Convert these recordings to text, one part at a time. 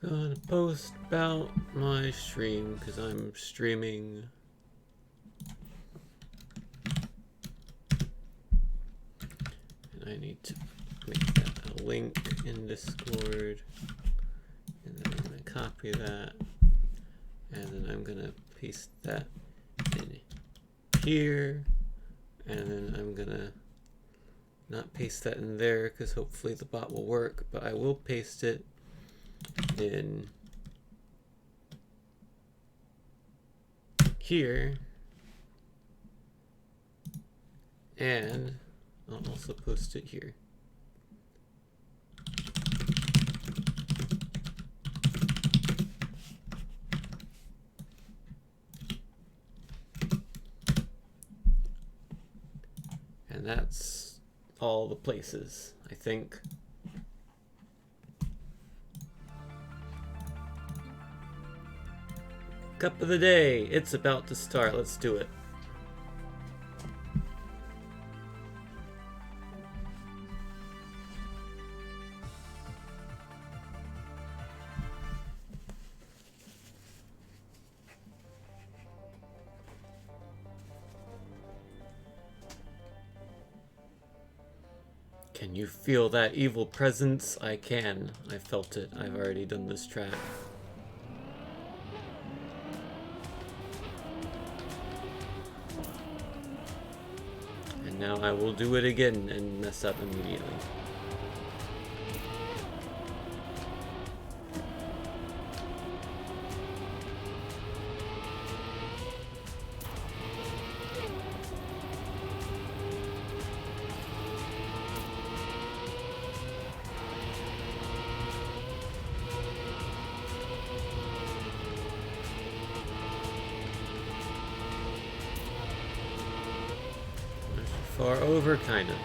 Gonna post about my stream because I'm streaming. And I need to make that a link in Discord. And then I'm gonna copy that. And then I'm gonna paste that in here. And then I'm gonna not paste that in there because hopefully the bot will work, but I will paste it in here, and I'll also post it here. And that's all the places, I think. Cup of the day, it's about to start. Let's do it. Can you feel that evil presence? I can. I felt it. I've already done this track. And now I will do it again and mess up immediately. Far over, kind of.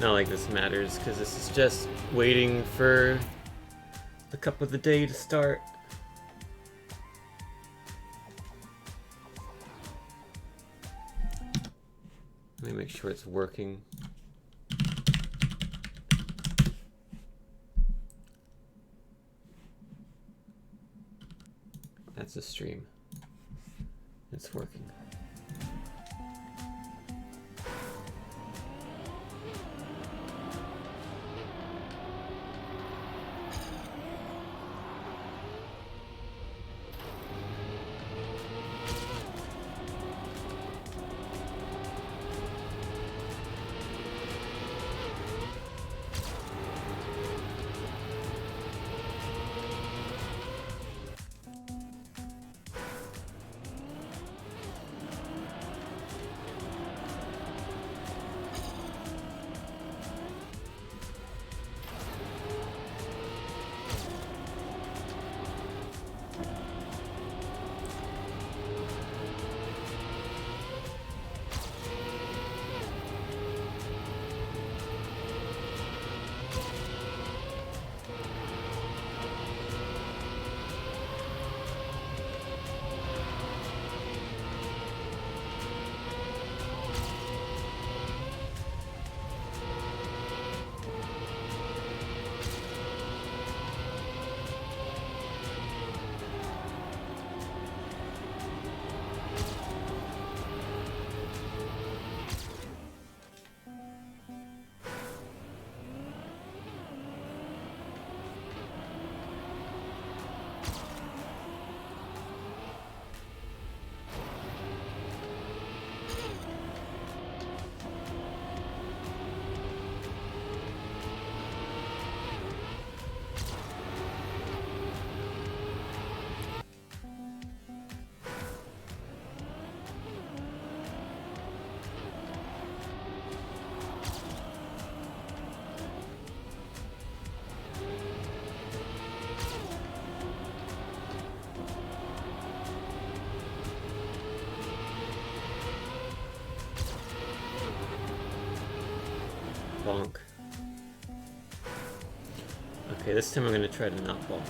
Not like this matters, because this is just waiting for the cup of the day to start. Let me make sure it's working. That's a stream. It's working. Okay, this time I'm gonna try to not balk.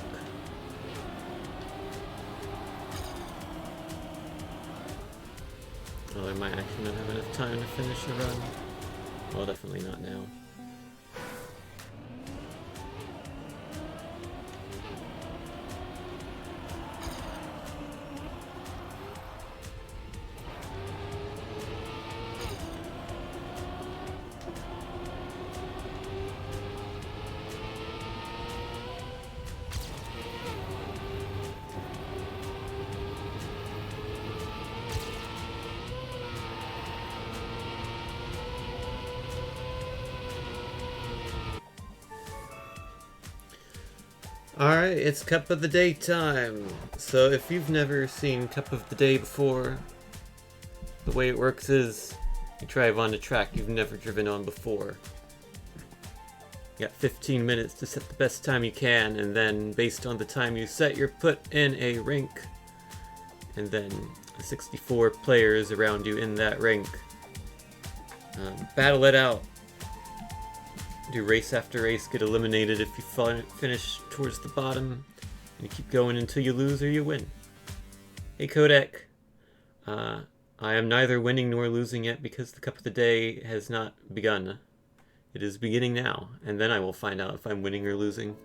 Well, I might actually not have enough time to finish the run. Well, definitely not now. Alright, it's Cup of the Day time. So if you've never seen Cup of the Day before, the way it works is you drive on a track you've never driven on before. You got 15 minutes to set the best time you can, and then based on the time you set, you're put in a rink. And then 64 players around you in that rink. Battle it out. Do race after race, get eliminated if you finish towards the bottom, and you keep going until you lose or you win. Hey Codec, I am neither winning nor losing yet because the Cup of the Day has not begun. It is beginning now, and then I will find out if I'm winning or losing.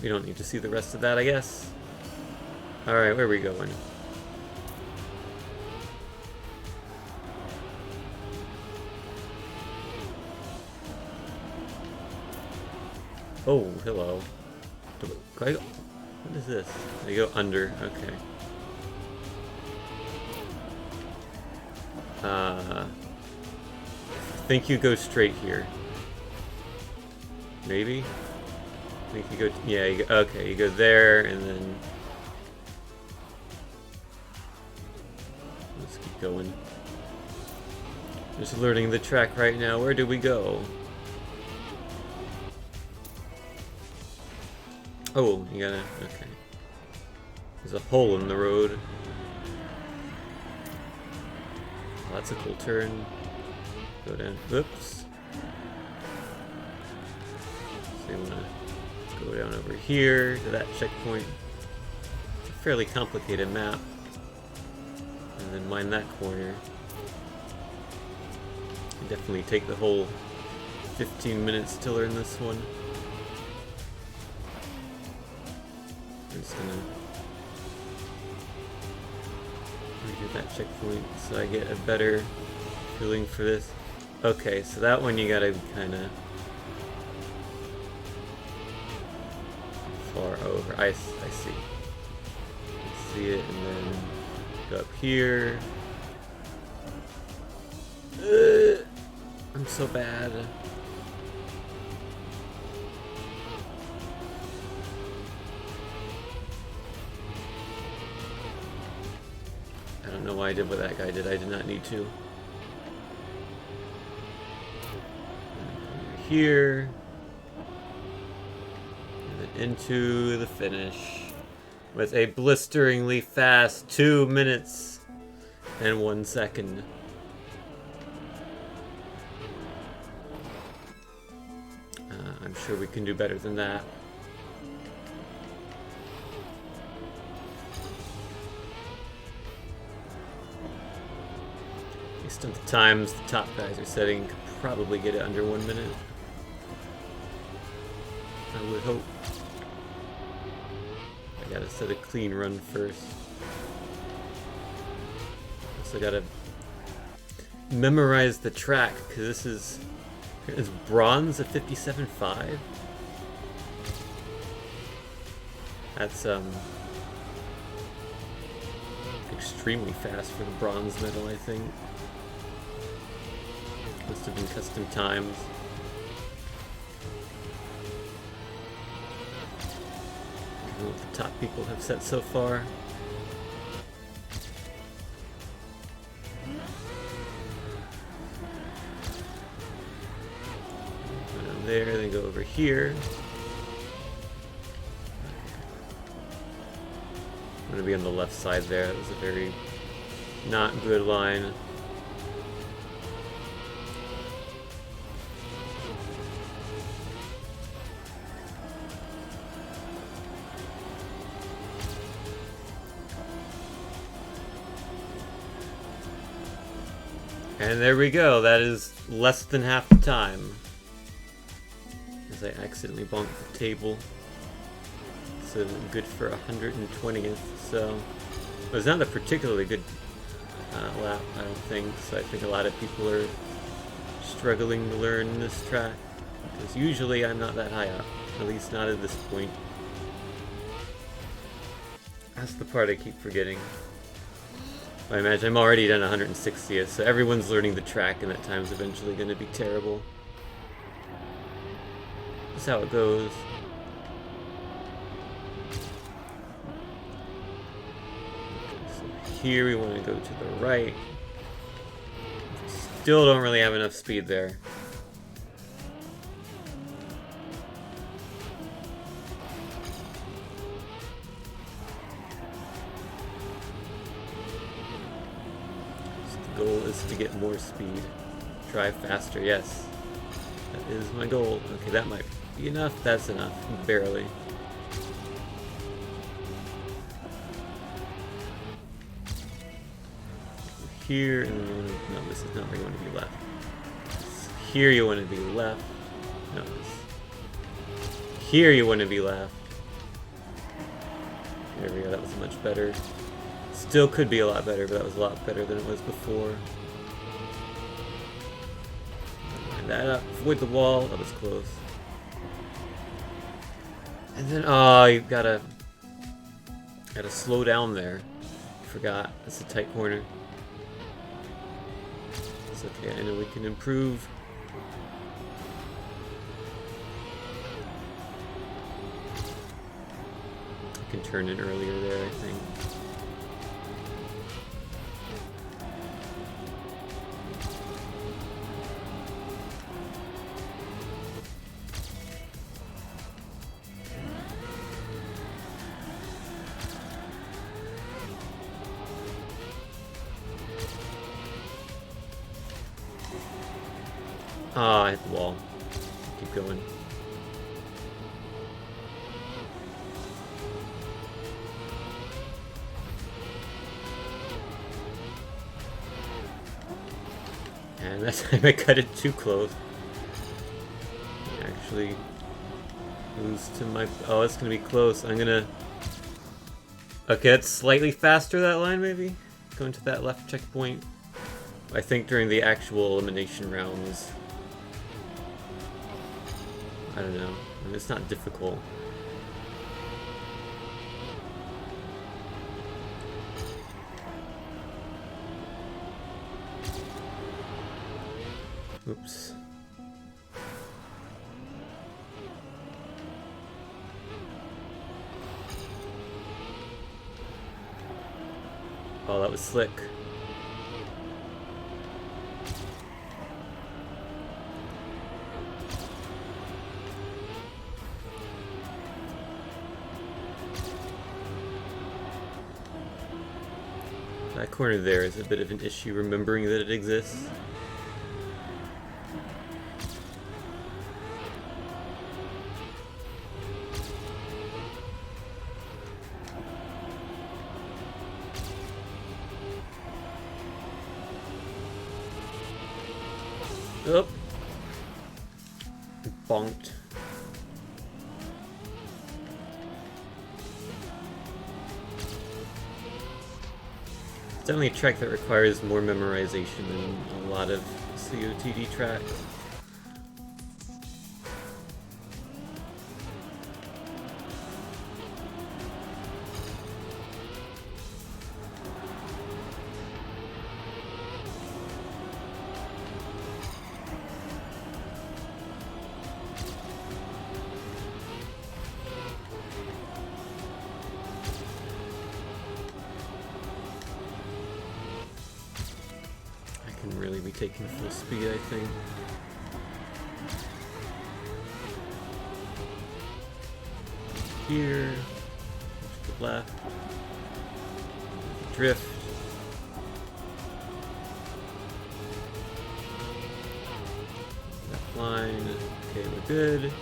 We don't need to see the rest of that, I guess. Alright, where are we going? Oh, hello. Do I go? What is this? I go under. Okay. I think you go straight here. Maybe? I think you go, yeah, you go, okay, you go there, and then let's keep going. Just learning the track right now. Where do we go? Oh, you gotta, okay. There's a hole in the road. Oh, that's a cool turn. Go down, whoops. So you wanna go down over here to that checkpoint. It's a fairly complicated map. And then mine that corner. You definitely take the whole 15 minutes to learn this one. I'm just gonna redo that checkpoint so I get a better feeling for this. Okay, so that one you gotta kinda far over. I see. I see it, and then go up here. I'm so bad. I don't know why I did what that guy did. I did not need to. Over here. Into the finish with a blisteringly fast 2 minutes and 1 second. I'm sure we can do better than that. Based on the times the top guys are setting, could probably get it under 1 minute. I would hope. I gotta set a clean run first. Also gotta memorize the track, because this is bronze at 57.5. That's extremely fast for the bronze medal, I think. Must have been custom times. I don't know what the top people have set so far. there, then go over here. I'm gonna be on the left side there. That was a very not good line. And there we go. That is less than half the time. As I accidentally bonked the table. So good for 120th. So it was not a particularly good lap, I don't think. So I think a lot of people are struggling to learn this track. Because usually I'm not that high up. At least not at this point. That's the part I keep forgetting. I imagine I'm already done 160th, so everyone's learning the track and that time's eventually going to be terrible. That's how it goes. So here we want to go to the right. Still don't really have enough speed there. Goal is to get more speed. Drive faster, yes. That is my goal. Okay, that might be enough. That's enough. Barely. Here, and then you want to... No, this is not where you want to be left. Here you want to be left. No, here you want to be left. There we go, that was much better. Still could be a lot better, but that was a lot better than it was before. Line that up. Avoid the wall. That was close. And then, oh, you gotta slow down there. Forgot. That's a tight corner. It's okay. I know we can improve. I can turn in earlier there, I think. Ah, I hit the wall. Keep going. And that time I cut it too close. Actually, lose to my... Oh, it's gonna be close. I'm gonna... Okay, that's slightly faster, that line, maybe? Going to that left checkpoint. I think during the actual elimination rounds. I don't know. I mean, it's not difficult. Oops. Oh, that was slick. That corner there is a bit of an issue, remembering that it exists. Oh. Bonked. It's definitely a track that requires more memorization than a lot of COTD tracks. Really be taking full speed, I think. here, to the left, drift. That line, okay, we're good.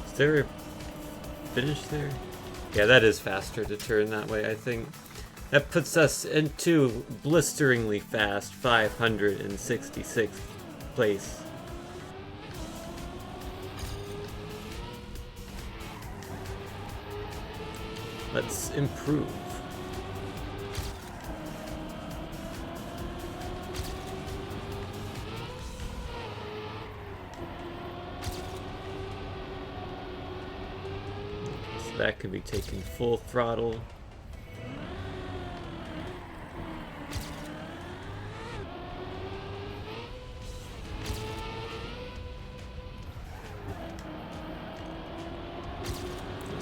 Is there a finish there? Yeah, that is faster to turn that way, I think. That puts us into blisteringly fast 566th place. Let's improve. So that could be taken full throttle.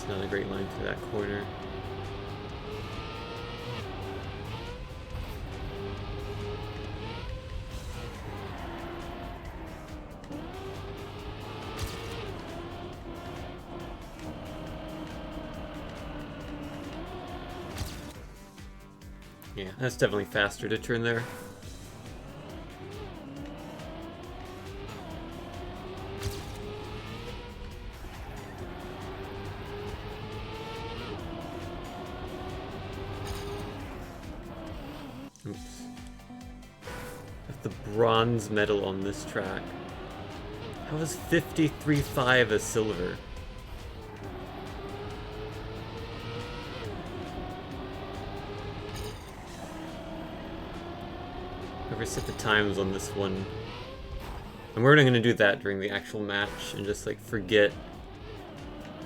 Not a great line through that corner. Yeah, that's definitely faster to turn there. Oops. Got the bronze medal on this track. How is 53.5 a silver? Whoever set the times on this one. And we're going to do that during the actual match and just like forget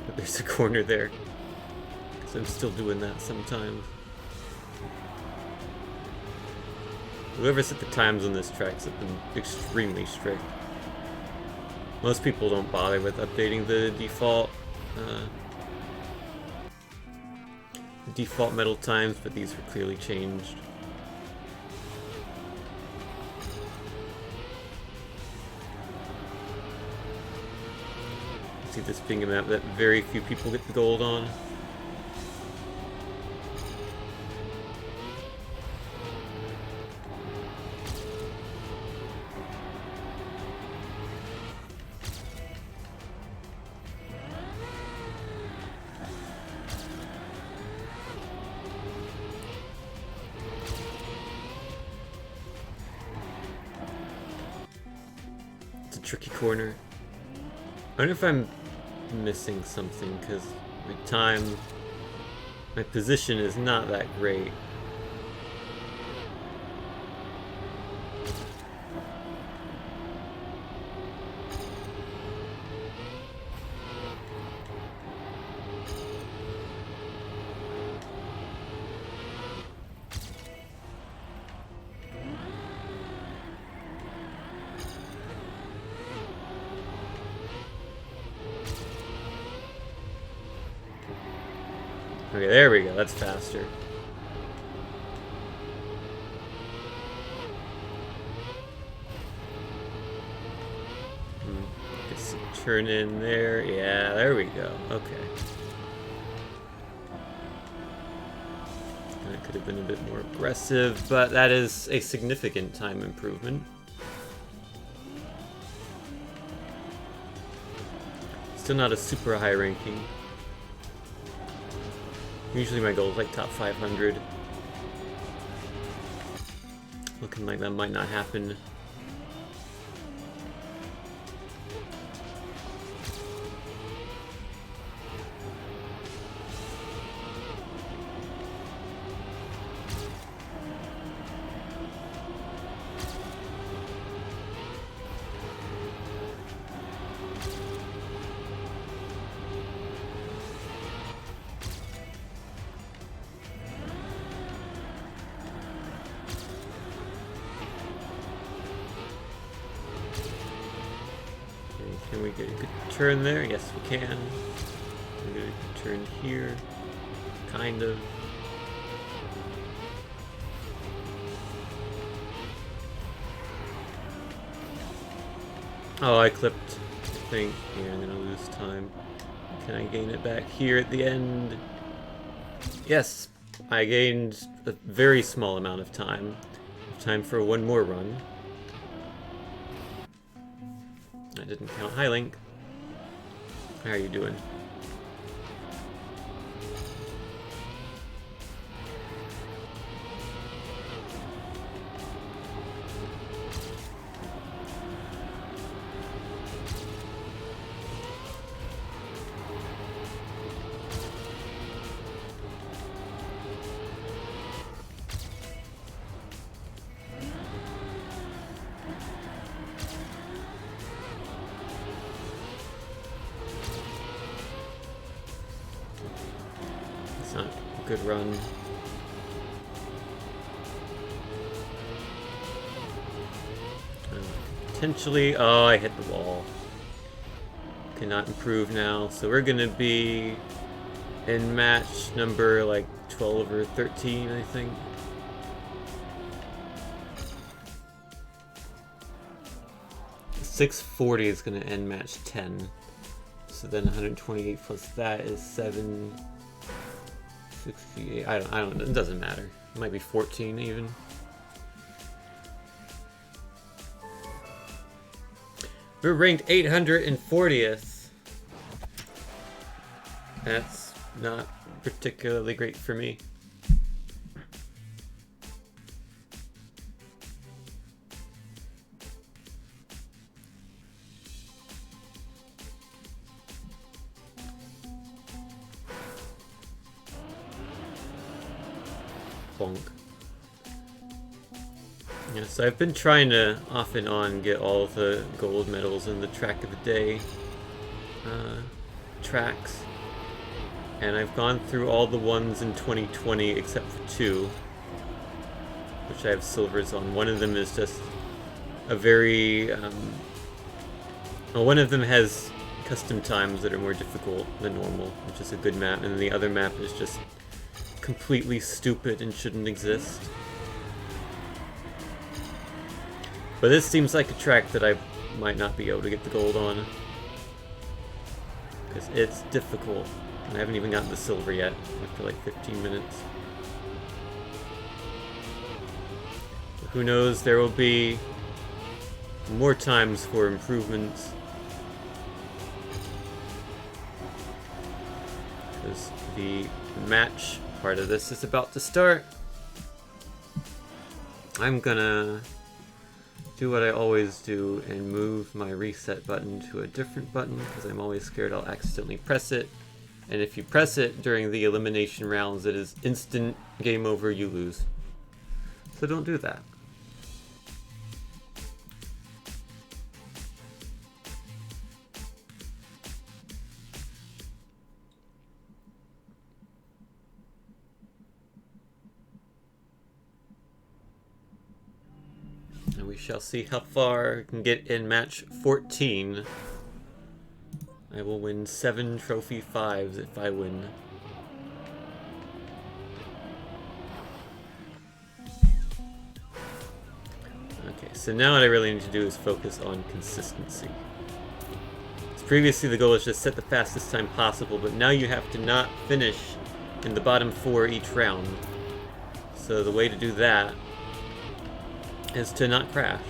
that there's a corner there. Because I'm still doing that sometimes. Whoever set the times on this track has been extremely strict. Most people don't bother with updating the default medal times, but these were clearly changed. See this being a map that very few people get the gold on. It's a tricky corner. I wonder if I'm missing something, because my position is not that great. Okay, there we go, that's faster. Just turn in there, yeah, there we go, okay. That could have been a bit more aggressive, but that is a significant time improvement. Still not a super high ranking. Usually my goal is like top 500. Looking like that might not happen. Can we get a good turn there? Yes, we can. We're going to turn here. Kind of. Oh, I clipped the thing. Here, I'm gonna lose time. Can I gain it back here at the end? Yes, I gained a very small amount of time. Time for one more run. I didn't count. Hi, Link. How are you doing? It's not a good run. Potentially, oh, I hit the wall. Cannot improve now, so we're gonna be in match number like 12 or 13, I think. .640 is gonna end match 10. So then 128 plus that is 768. I don't know, it doesn't matter. It might be 14 even. We're ranked 840th. That's not particularly great for me. Bonk. Yeah, so I've been trying to off and on get all the gold medals in the track of the day tracks, and I've gone through all the ones in 2020 except for 2, which I have silvers on. One of them is just a very well, one of them has custom times that are more difficult than normal, which is a good map, and the other map is just completely stupid and shouldn't exist. But this seems like a track that I might not be able to get the gold on, because it's difficult, and I haven't even gotten the silver yet after like 15 minutes. But who knows, there will be more times for improvements, because the match part of this is about to start. I'm gonna do what I always do and move my reset button to a different button, because I'm always scared I'll accidentally press it. And if you press it during the elimination rounds, it is instant game over, you lose. So don't do that. And we shall see how far I can get in match 14. I will win 7 trophy 5s if I win. Okay, so now what I really need to do is focus on consistency. So previously the goal was just set the fastest time possible, but now you have to not finish in the bottom 4 each round. So the way to do that is to not crash.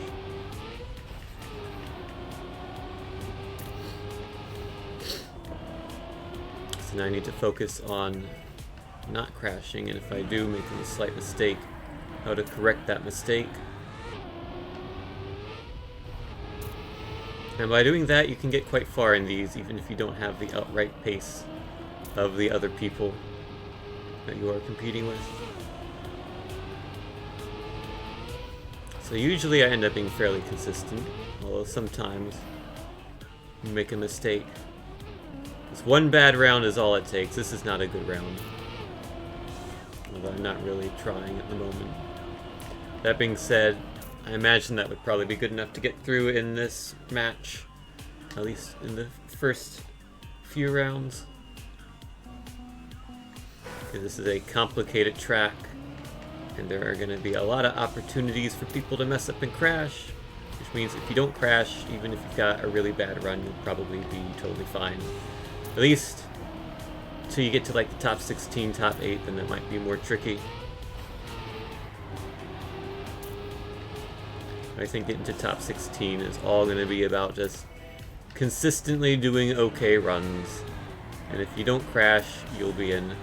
So now I need to focus on not crashing, and if I do make a slight mistake, how to correct that mistake. And by doing that, you can get quite far in these, even if you don't have the outright pace of the other people that you are competing with. So usually I end up being fairly consistent, although sometimes you make a mistake. This one bad round is all it takes. This is not a good round, although I'm not really trying at the moment. That being said, I imagine that would probably be good enough to get through in this match, at least in the first few rounds. Because this is a complicated track, and there are going to be a lot of opportunities for people to mess up and crash, which which means if you don't crash, even if you've got a really bad run, you'll probably be totally fine. At least until you get to like the top 16, top 8, then that might be more tricky. I think getting to top 16 is all going to be about just consistently doing okay runs. And if you don't crash, you'll be in.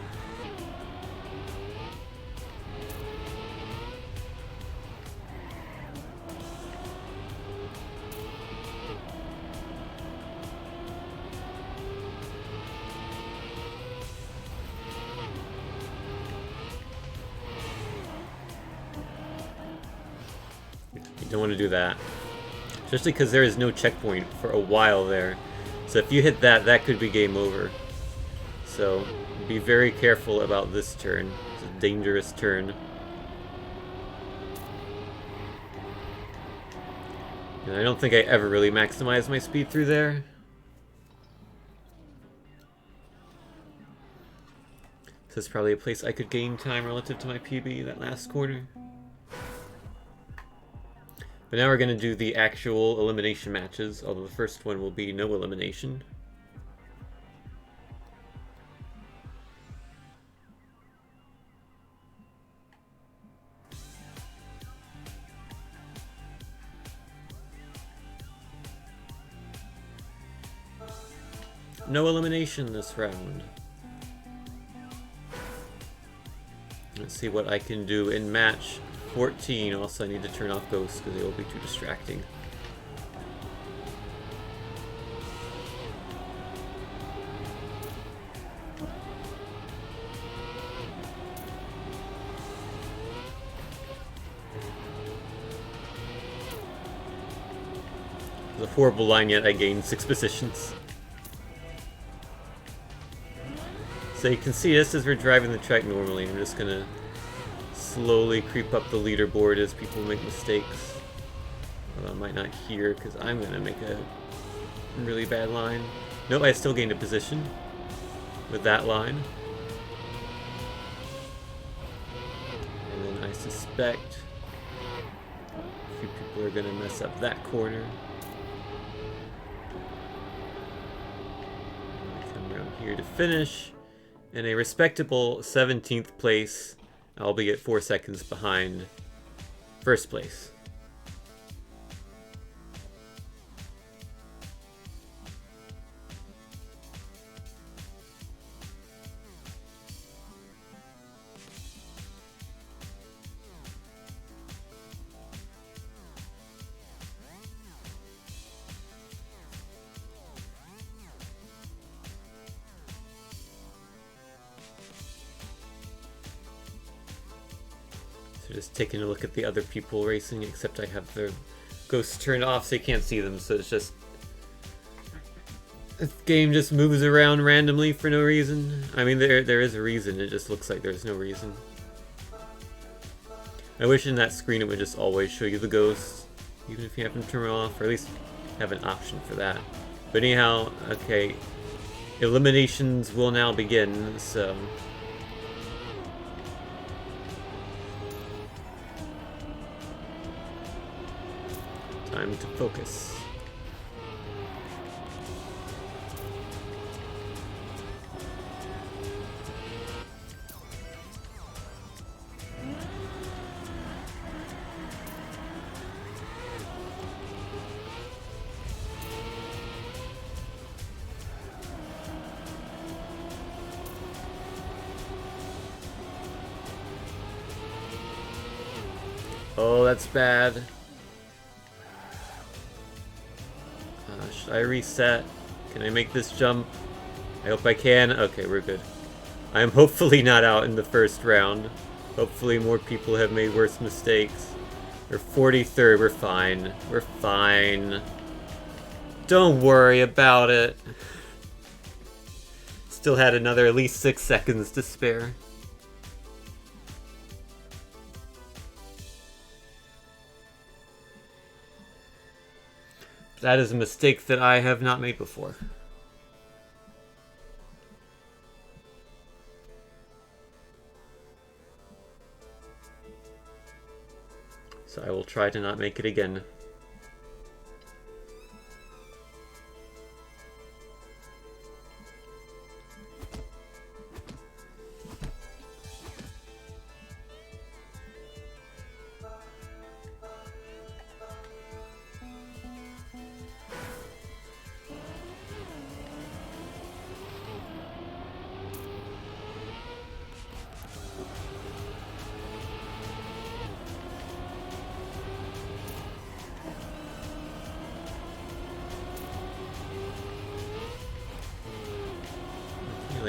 You don't want to do that. Especially because there is no checkpoint for a while there. So if you hit that, that could be game over. So be very careful about this turn. It's a dangerous turn. And I don't think I ever really maximized my speed through there. So it's probably a place I could gain time relative to my PB, that last corner. But now we're going to do the actual elimination matches, although the first one will be no elimination. No elimination this round. Let's see what I can do in match 14. Also, I need to turn off ghosts because they will be too distracting. It's a horrible line, yet I gained 6 positions. So you can see this as we're driving the track normally. I'm just gonna slowly creep up the leaderboard as people make mistakes. Well, I might not hear because I'm gonna make a really bad line. Nope, I still gained a position with that line. And then I suspect a few people are gonna mess up that corner. Come around here to finish in a respectable 17th place, albeit 4 seconds behind first place. Just taking a look at the other people racing, except I have their ghosts turned off so you can't see them, so it's just... This game just moves around randomly for no reason. I mean, there is a reason, it just looks like there's no reason. I wish in that screen it would just always show you the ghosts, even if you have them turned off, or at least have an option for that. But anyhow, okay, eliminations will now begin, so... Time to focus. Oh, that's bad. Should I reset? Can I make this jump? I hope I can. Okay, we're good. I'm hopefully not out in the first round. Hopefully more people have made worse mistakes. We're 43rd. We're fine. We're fine. Don't worry about it. Still had another at least 6 seconds to spare. That is a mistake that I have not made before. So I will try to not make it again.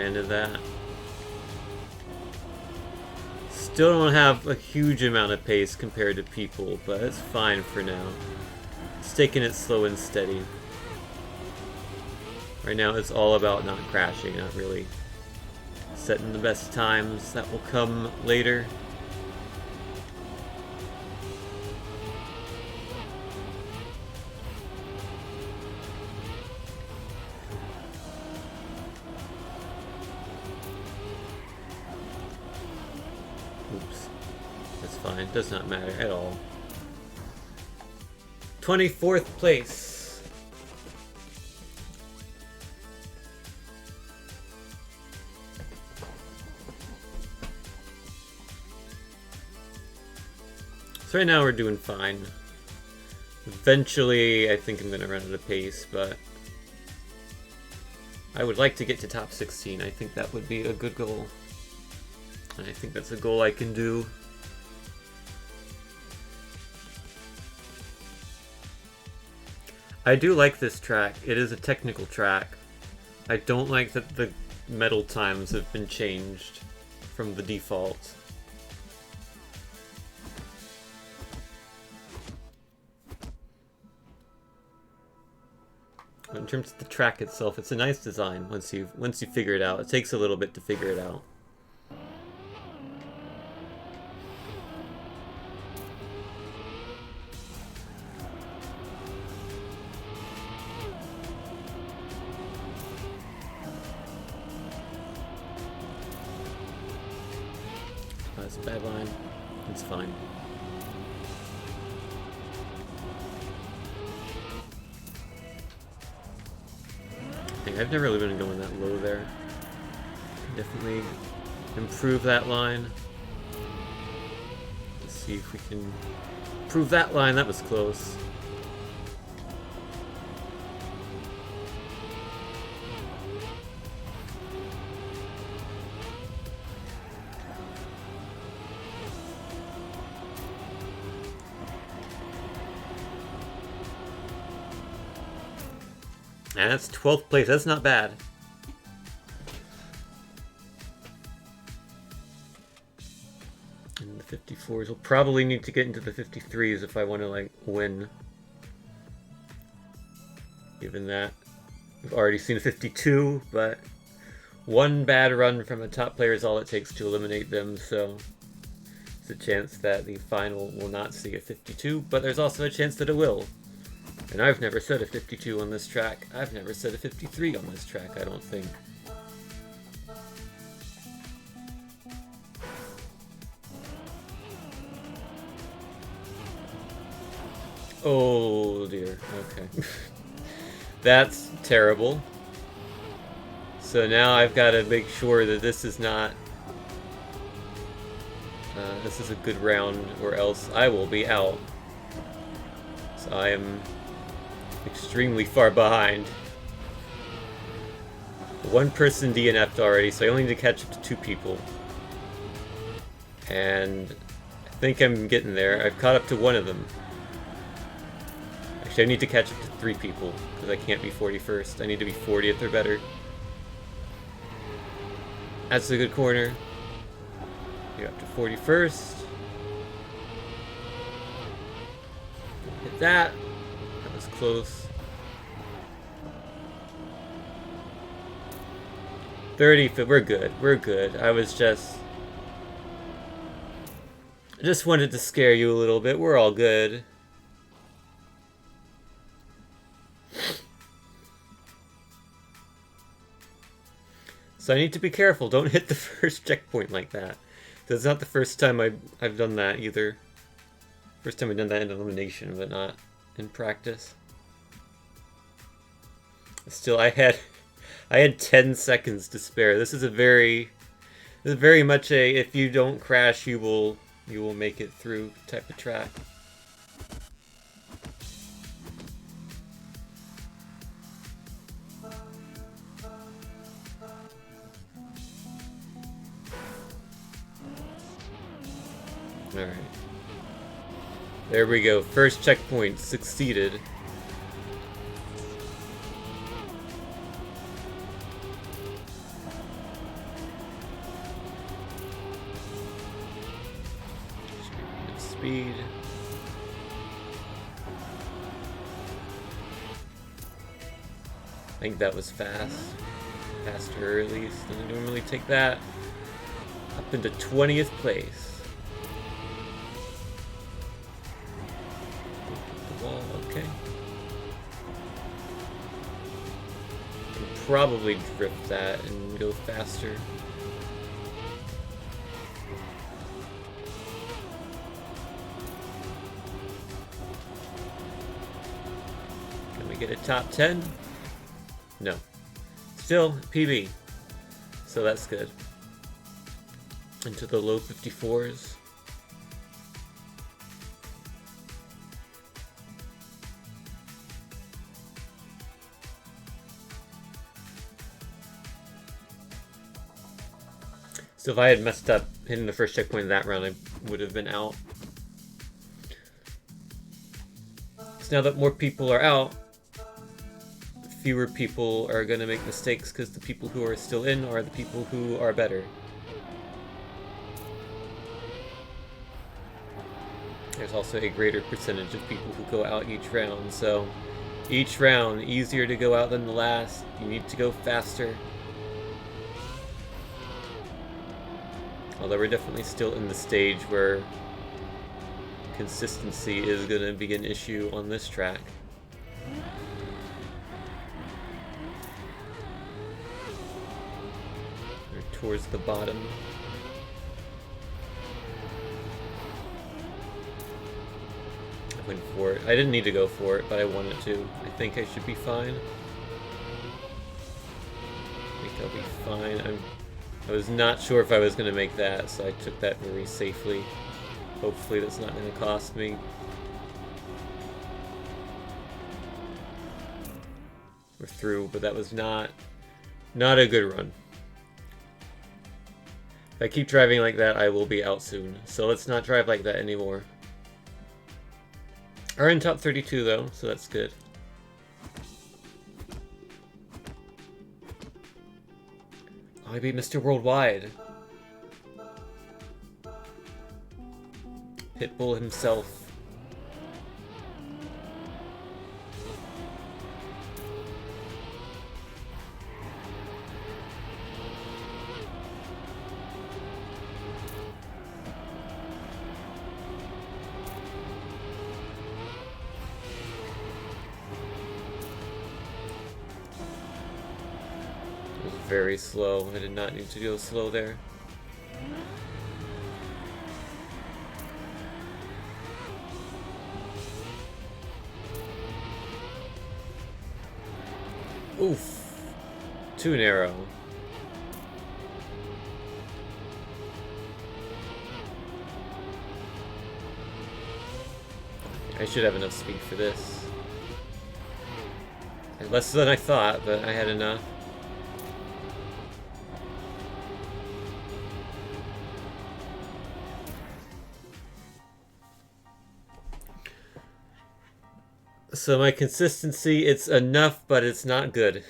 landed that. Still don't have a huge amount of pace compared to people, but it's fine for now. It's taking it slow and steady. Right now it's all about not crashing, not really setting the best times. That will come later. Oops. That's fine. Does not matter at all. 24th place. So right now we're doing fine. Eventually, I think I'm going to run out of pace, but I would like to get to top 16. I think that would be a good goal. And I think that's a goal I can do. I do like this track. It is a technical track. I don't like that the medal times have been changed from the default. But in terms of the track itself, it's a nice design once you figure it out. It takes a little bit to figure it out. That's a bad line. It's fine. I've never really been going that low there. Definitely improve that line. Let's see if we can improve that line. That was close. And that's 12th place. That's not bad. And the 54s will probably need to get into the 53s if I want to like win. Given that we've already seen a 52, but one bad run from a top player is all it takes to eliminate them. So there's a chance that the final will not see a 52, but there's also a chance that it will. And I've never said a 52 on this track. I've never said a 53 on this track, I don't think. Oh dear, okay. That's terrible. So now I've got to make sure that this is not... this is a good round, or else I will be out. So I am extremely far behind. One person DNF'd already, so I only need to catch up to 2 people. And I think I'm getting there. I've caught up to 1 of them. Actually, I need to catch up to 3 people, because I can't be 41st. I need to be 40th or better. That's a good corner. You're up to 41st. Hit that. That was close. 30, we're good. We're good. I just wanted to scare you a little bit. We're all good. So I need to be careful. Don't hit the first checkpoint like that. That's not the first time I've done that either. First time I've done that in elimination, but not in practice. Still, I had 10 seconds to spare. This is very much a if you don't crash, you will make it through type of track. All right. There we go. First checkpoint succeeded. speed. I think that was fast. Faster, at least. Doesn't normally take that. Up into 20th place. The wall, okay. Can probably drift that and go faster. Can we get a top 10? No. Still PB. So that's good. Into the low 54s. So if I had messed up hitting the first checkpoint of that round, I would have been out. So now that more people are out, fewer people are going to make mistakes because the people who are still in are the people who are better. There's also a greater percentage of people who go out each round, so each round easier to go out than the last. You need to go faster. Although we're definitely still in the stage where consistency is going to be an issue on this track. We're towards the bottom. I went for it. I didn't need to go for it, but I wanted to. I think I should be fine. I think I'll be fine. I was not sure if I was going to make that, so I took that very safely. Hopefully that's not going to cost me. We're through, but that was not a good run. If I keep driving like that, I will be out soon. So let's not drive like that anymore. Are in top 32 though, so that's good. I beat Mr. Worldwide. Pitbull himself. Very slow. I did not need to go slow there. Oof. Too narrow. I should have enough speed for this. Less than I thought, but I had enough. So my consistency, it's enough, but it's not good.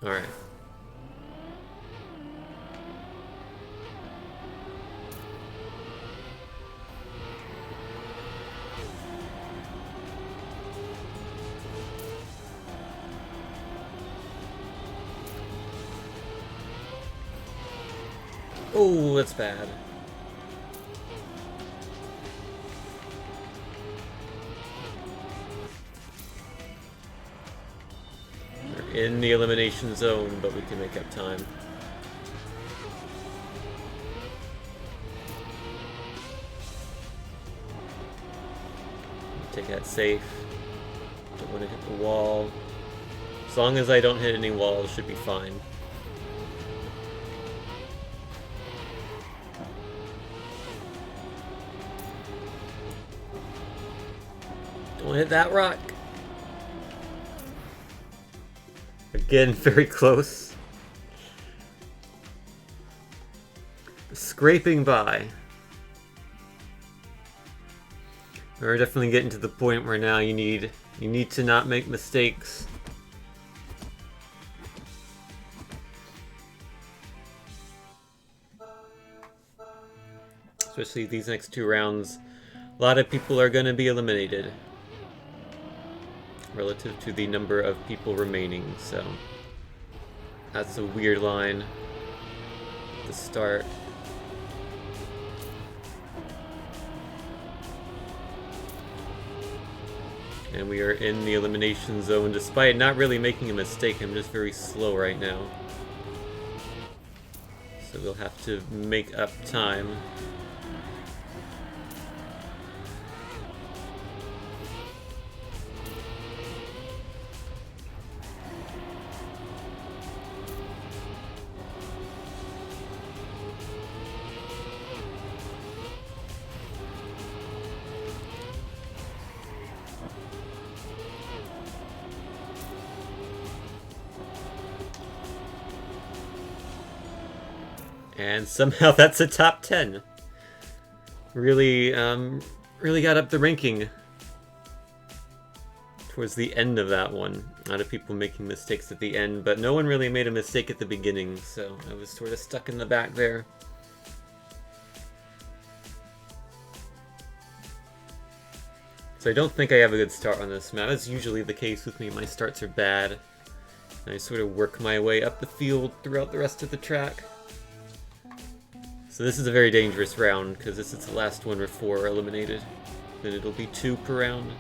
All right. Oh, that's bad. In the elimination zone, but we can make up time. Take that safe. Don't want to hit the wall. As long as I don't hit any walls, should be fine. Don't hit that rock. Again, very close. Scraping by. We're definitely getting to the point where now you need to not make mistakes. Especially these next 2 rounds. A lot of people are going to be eliminated relative to the number of people remaining, so that's a weird line to start. And we are in the elimination zone. Despite not really making a mistake, I'm just very slow right now. So we'll have to make up time. And somehow that's a top 10. Really, really got up the ranking towards the end of that one. A lot of people making mistakes at the end, but no one really made a mistake at the beginning, so I was sort of stuck in the back there. So I don't think I have a good start on this map. That's usually the case with me. My starts are bad. And I sort of work my way up the field throughout the rest of the track. So this is a very dangerous round, because this is the last one with 4 eliminated. Then it'll be 2 per round.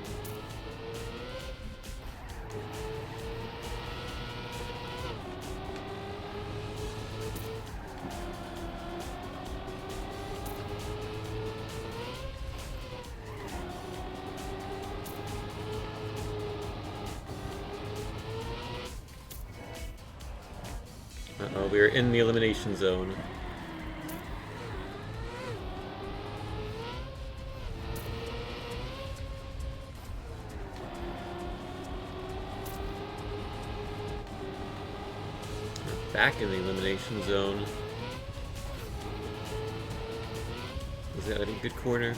Uh-oh, we're in the elimination zone. Back in the elimination zone. Is that a good corner?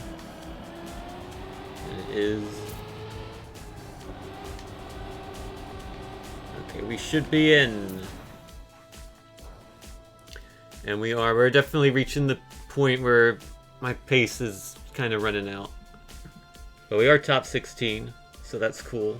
And it is. Okay, we should be in. And we are. We're definitely reaching the point where my pace is kind of running out. But we are top 16, so that's cool.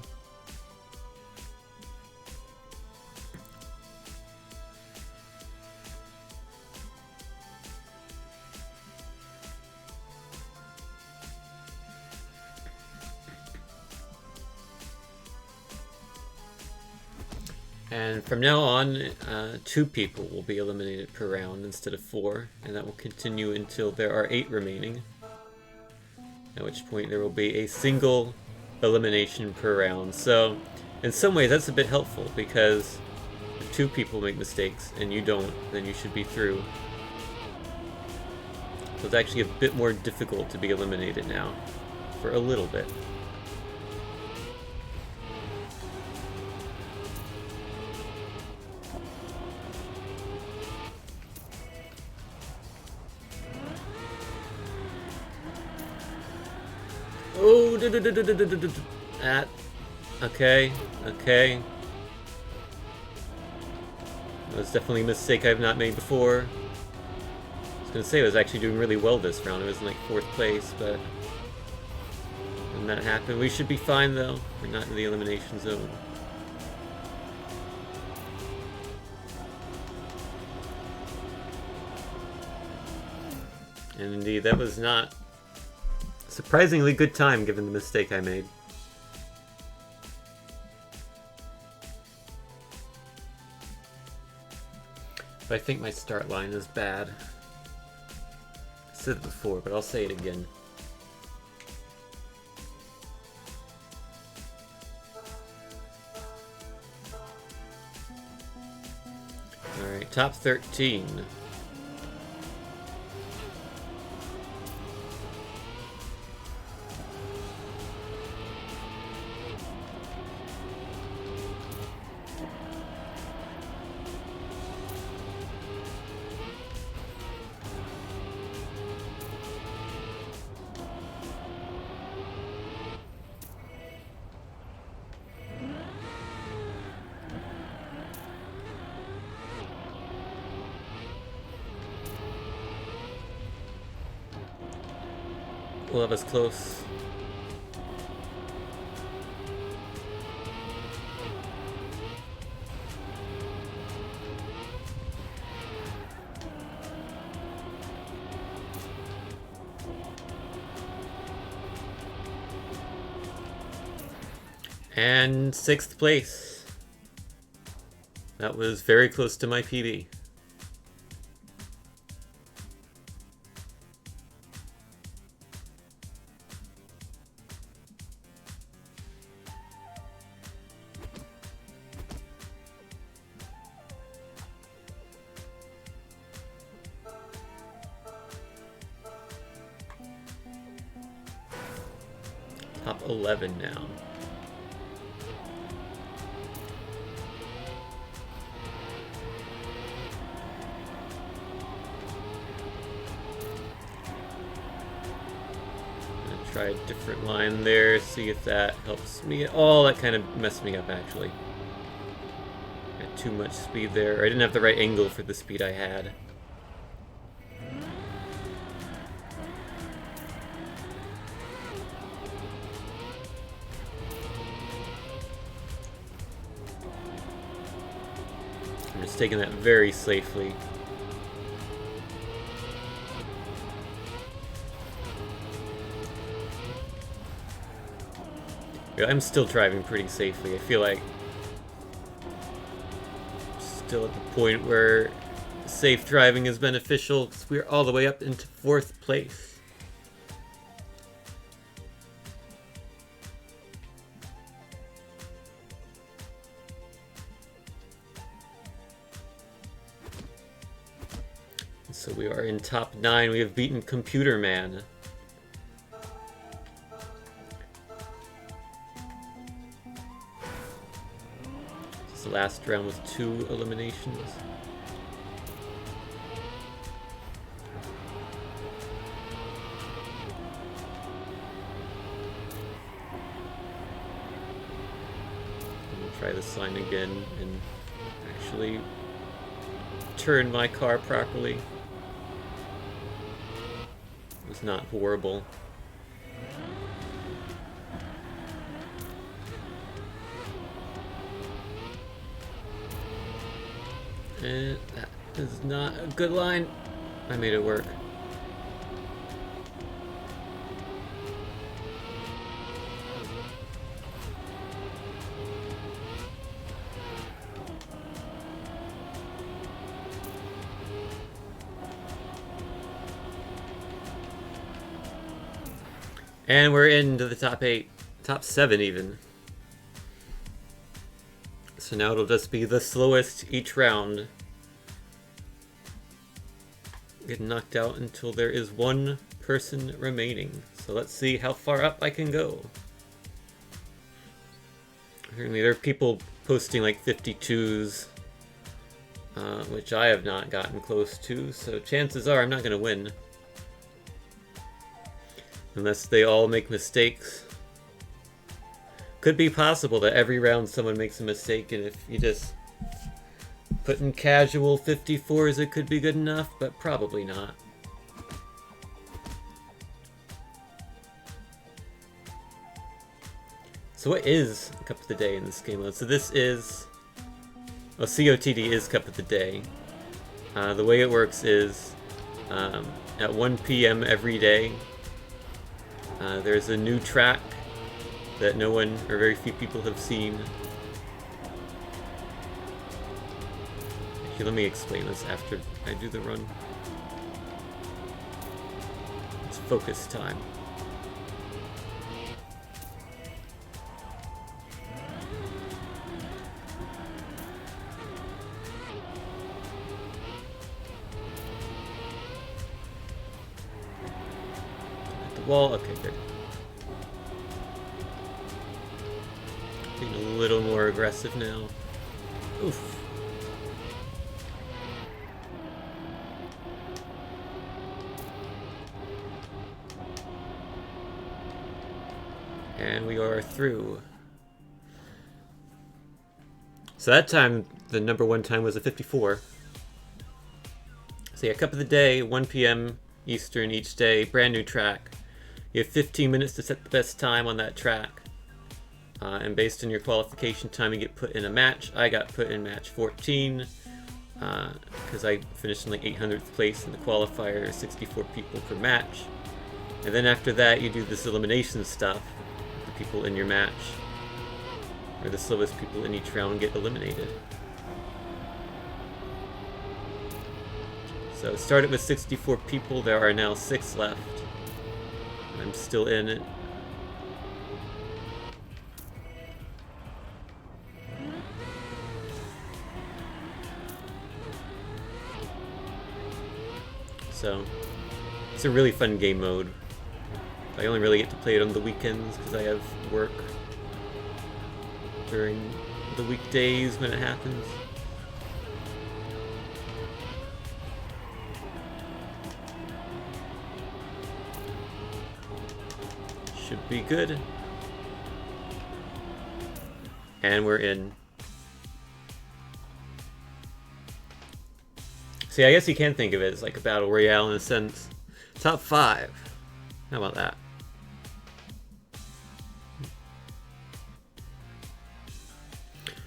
And from now on, 2 people will be eliminated per round instead of 4, and that will continue until there are 8 remaining. At which point there will be a single elimination per round. So, in some ways that's a bit helpful, because if 2 people make mistakes and you don't, then you should be through. So it's actually a bit more difficult to be eliminated now, for a little bit. Oh, that. Okay, okay. That was definitely a mistake I've not made before. I was gonna say I was actually doing really well this round. I was in like 4th place, but when that happened, we should be fine though. We're not in the elimination zone. And indeed, that was not surprisingly good time given the mistake I made. But I think my start line is bad. I said it before, but I'll say it again. Alright, top 13. will have us close. And 6th place. That was very close to my PB. Top 11 now. Try a different line there, see if that helps me at all. That kind of messed me up, actually. Got too much speed there. I didn't have the right angle for the speed I had. I'm just taking that very safely. I'm still driving pretty safely. I feel like I'm still at the point where safe driving is beneficial because we're all the way up into 4th place. So we are in top 9. We have beaten Computer Man. The last round was 2 eliminations. Try this line again and actually turn my car properly. It was not horrible. And that is not a good line. I made it work. And we're into the top 8, top 7 even. So now it'll just be the slowest each round. Get knocked out until there is 1 person remaining. So let's see how far up I can go. Apparently there are people posting like 52s, which I have not gotten close to, so chances are I'm not going to win. Unless they all make mistakes. Could be possible that every round someone makes a mistake, and if you just put in casual 54s it could be good enough, but probably not. So what is Cup of the Day in this game mode? So this is... Oh, COTD is Cup of the Day. The way it works is at 1 PM every day, there's a new track that no one or very few people have seen. Actually, let me explain this after I do the run. It's focus time. At the wall, okay, good. Being a little more aggressive now. Oof. And we are through. So that time, the number 1 time was a 54. So yeah, Cup of the Day, 1 PM Eastern each day, brand new track. You have 15 minutes to set the best time on that track. And based on your qualification time, you get put in a match. I got put in match 14 because I finished in like 800th place in the qualifier, 64 people per match. And then after that, you do this elimination stuff. The people in your match, or the slowest people in each round, get eliminated. So it started with 64 people. There are now 6 left. I'm still in it. So it's a really fun game mode. I only really get to play it on the weekends because I have work during the weekdays when it happens. Should be good. And we're in. See, I guess you can think of it as like a battle royale in a sense. Top 5. How about that?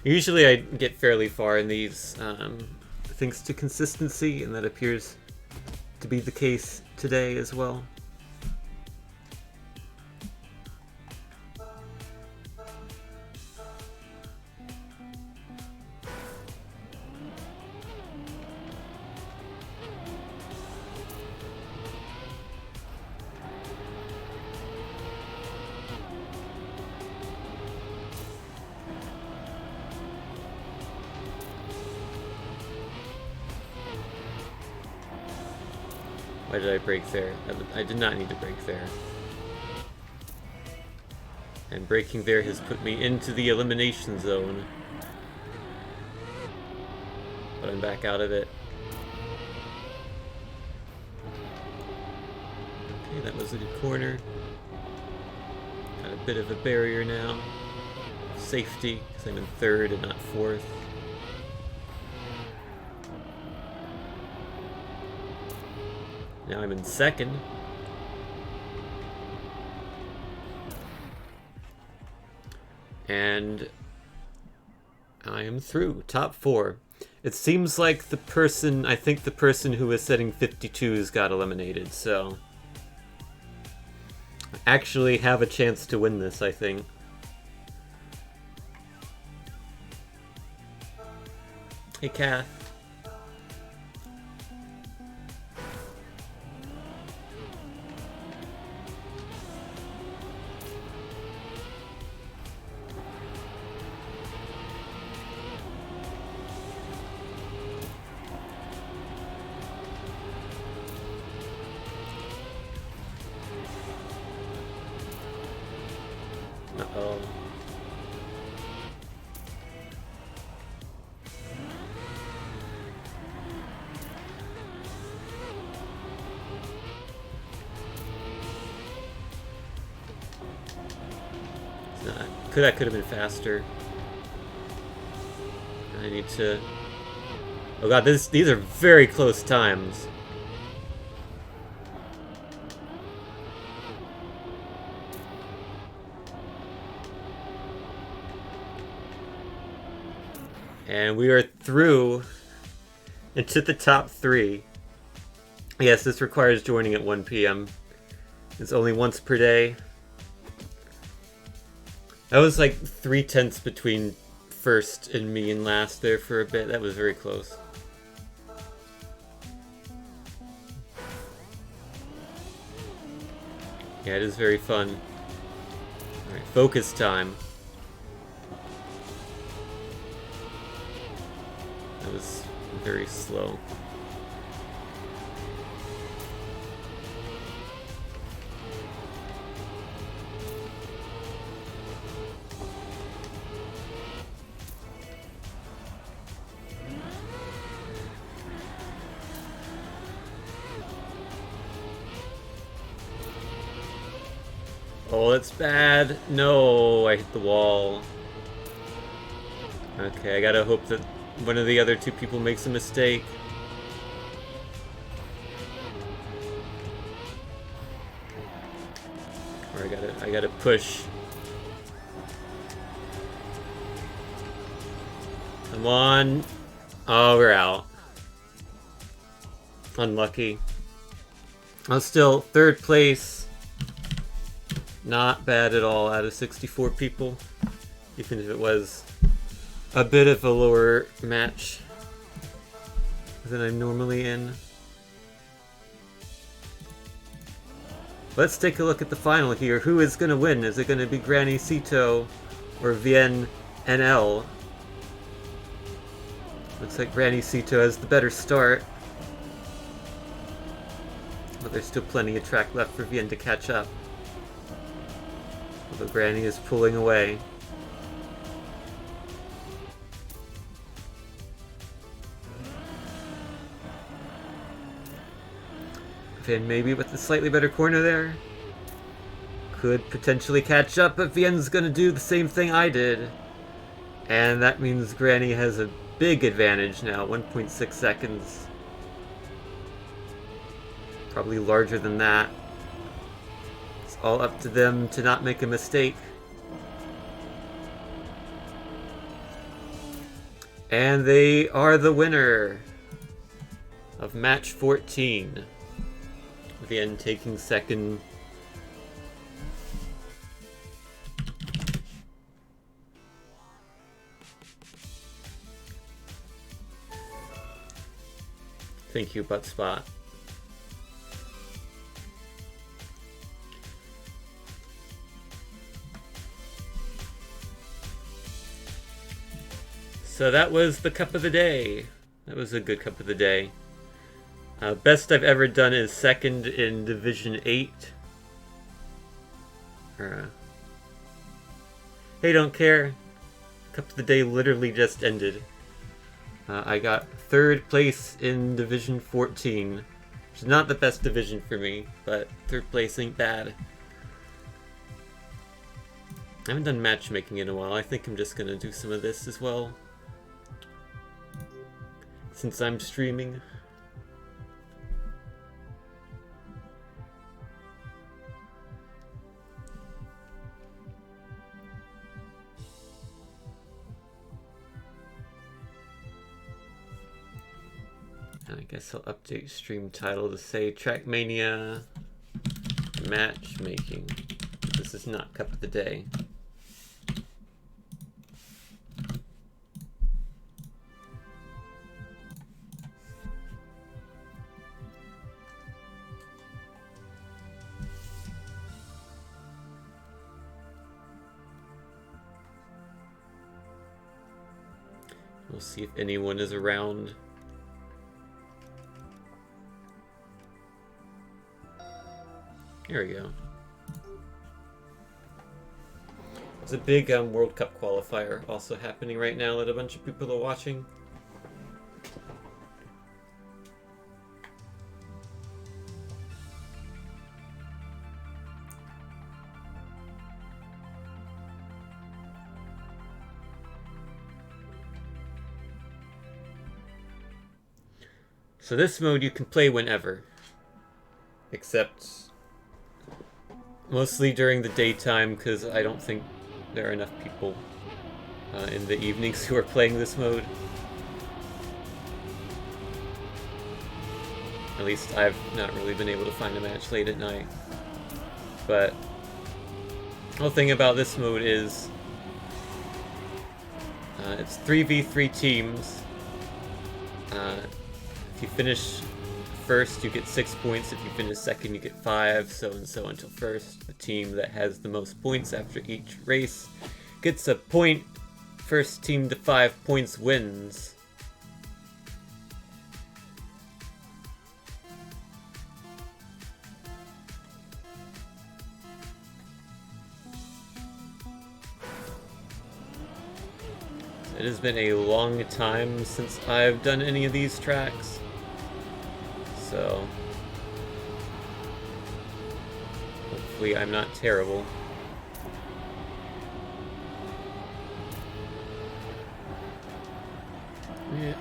Usually I get fairly far in these thanks to consistency, and that appears to be the case today as well. Why did I break there? I did not need to break there. And breaking there has put me into the elimination zone. But I'm back out of it. Okay, that was a good corner. Got a bit of a barrier now. Safety, because I'm in 3rd and not 4th. Now I'm in 2nd. And I am through. Top 4. It seems like I think the person who was setting 52s got eliminated, so I actually have a chance to win this, I think. Hey, Kath. Uh-oh. That could have been faster. I need to... Oh god, these are very close times. And we are through into the top 3. Yes, this requires joining at 1 p.m. It's only once per day. That was like 3/10 between first and me and last there for a bit. That was very close. Yeah, it is very fun. Alright, focus time. That was very slow. Oh, that's bad. No, I hit the wall. Okay, I gotta hope that one of the other 2 people makes a mistake. Or I gotta push. Come on. Oh, we're out. Unlucky. I'm still third place. Not bad at all out of 64 people. Even if it was a bit of a lower match than I'm normally in. Let's take a look at the final here. Who is going to win? Is it going to be Granny Cito or Vienne NL? Looks like Granny Cito has the better start. But there's still plenty of track left for Vienne to catch up. Although Granny is pulling away. Vienne maybe with the slightly better corner there. Could potentially catch up, but Vienne's gonna do the same thing I did. And that means Granny has a big advantage now, 1.6 seconds. Probably larger than that. It's all up to them to not make a mistake. And they are the winner of match 14. Vienne taking second. Thank you, Buttspot. So that was the cup of the day. That was a good cup of the day. Best I've ever done is second in Division 8. Hey, don't care. Cup of the day literally just ended. I got third place in Division 14. Which is not the best division for me, but third place ain't bad. I haven't done matchmaking in a while. I think I'm just gonna do some of this as well. Since I'm streaming. And I guess I'll update stream title to say Trackmania Matchmaking. This is not Cup of the Day. We'll see if anyone is around. Here we go. There's a big World Cup qualifier also happening right now that a bunch of people are watching. So this mode you can play whenever, except mostly during the daytime, because I don't think there are enough people in the evenings who are playing this mode. At least I've not really been able to find a match late at night. But the whole thing about this mode is it's 3v3 teams. If you finish first, you get 6 points. If you finish second, you get 5, so and so until first. The team that has the most points after each race gets a point. First team to 5 points wins. It has been a long time since I've done any of these tracks. So hopefully I'm not terrible. Yeah.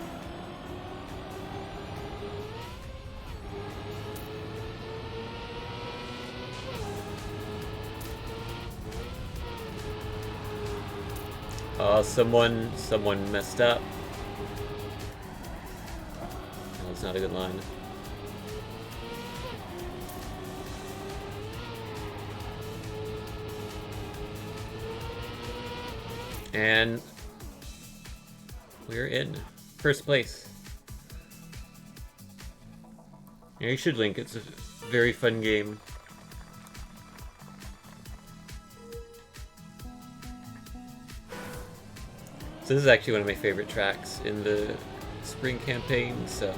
Oh, someone messed up. That was not a good line. And we're in first place. Yeah, you should link. It's a very fun game. So this is actually one of my favorite tracks in the spring campaign, so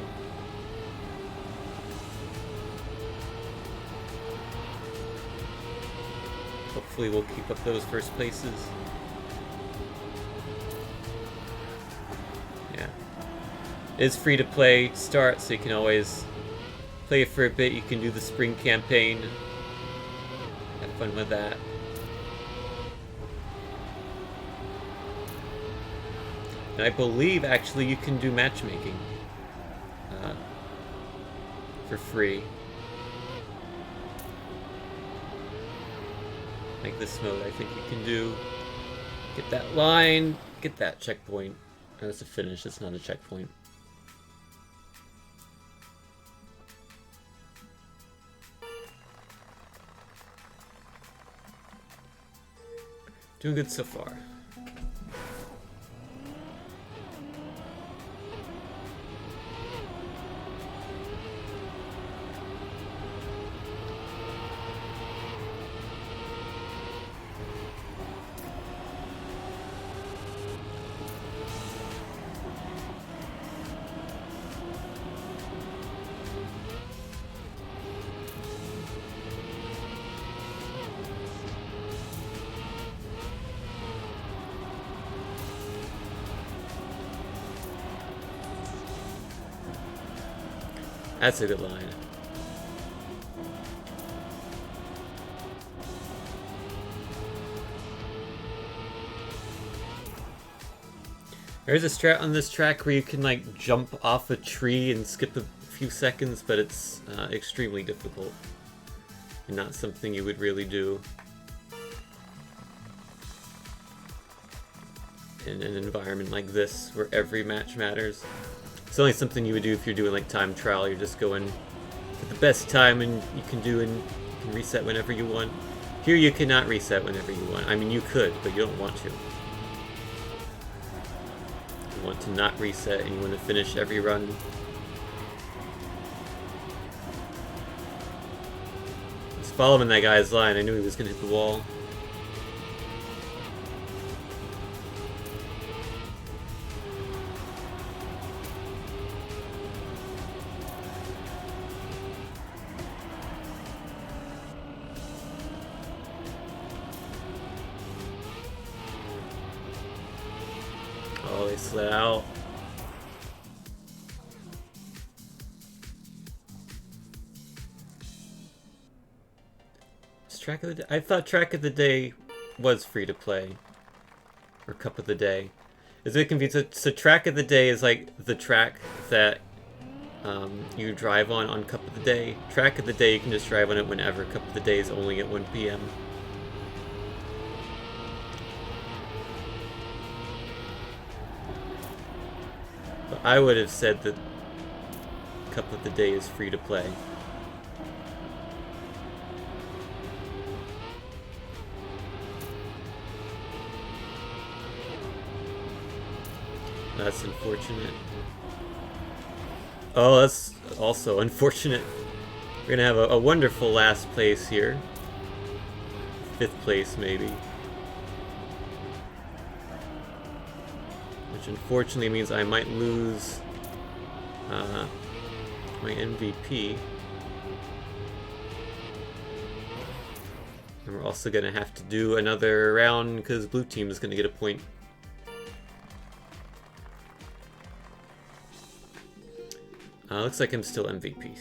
hopefully we'll keep up those first places. Yeah. It's free to play start, so you can always play it for a bit. You can do the spring campaign. Have fun with that. And I believe, actually, you can do matchmaking for free. Like this mode, I think you can do. Get that line, get that checkpoint. Oh, that's a finish, it's not a checkpoint. Doing good so far. That's a good line. There's a strat on this track where you can like jump off a tree and skip a few seconds, but it's extremely difficult and not something you would really do in an environment like this where every match matters. It's only something you would do if you're doing like time trial. You're just going for the best time, and you can reset whenever you want. Here you cannot reset whenever you want. I mean, you could, but you don't want to. You want to not reset, and you want to finish every run. I was following that guy's line. I knew he was going to hit the wall. Oh, they slid out. It's track of the day. I thought track of the day was free to play, or cup of the day. It's a bit confusing. So track of the day is like the track that you drive on cup of the day. Track of the day, you can just drive on it whenever. Cup of the day is only at 1 p.m. But I would have said that cup of the day is free to play. That's unfortunate. Oh, that's also unfortunate. We're gonna have a wonderful last place here. 5th place, maybe. Which unfortunately means I might lose my MVP. And we're also gonna have to do another round because blue team is gonna get a point. Looks like I'm still MVP.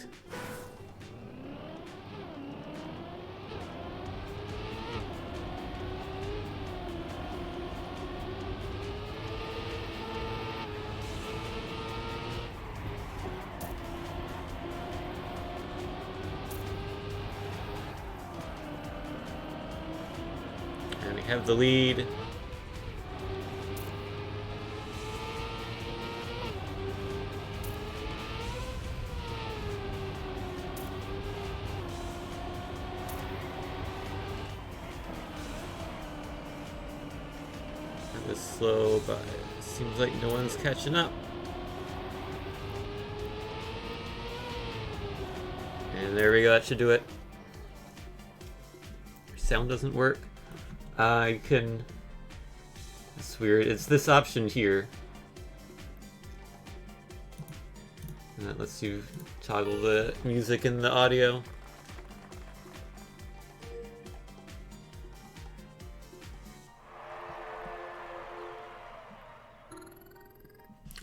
And we have the lead. It's slow, but it seems like no one's catching up. And there we go, that should do it. Sound doesn't work. I can... It's weird. It's this option here. And that lets you toggle the music and the audio.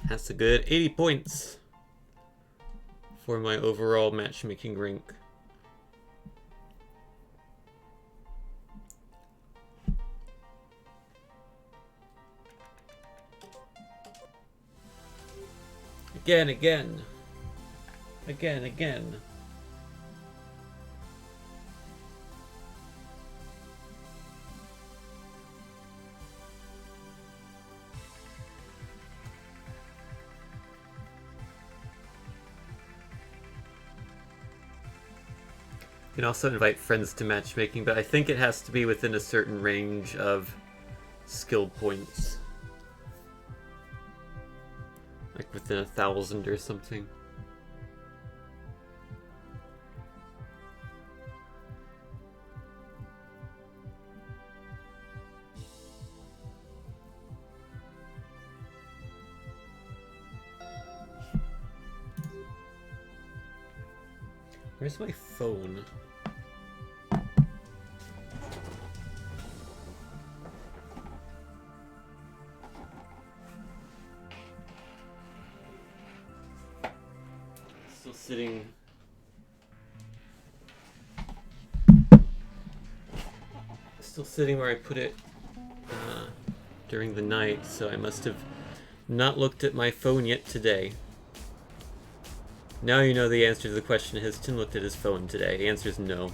That's a good 80 points for my overall matchmaking rank. Again. You can also invite friends to matchmaking, but I think it has to be within a certain range of skill points. Like within 1,000 or something. Where's my phone? Still sitting where I put it during the night, so I must have not looked at my phone yet today. Now you know the answer to the question, has Tim looked at his phone today? The answer is no.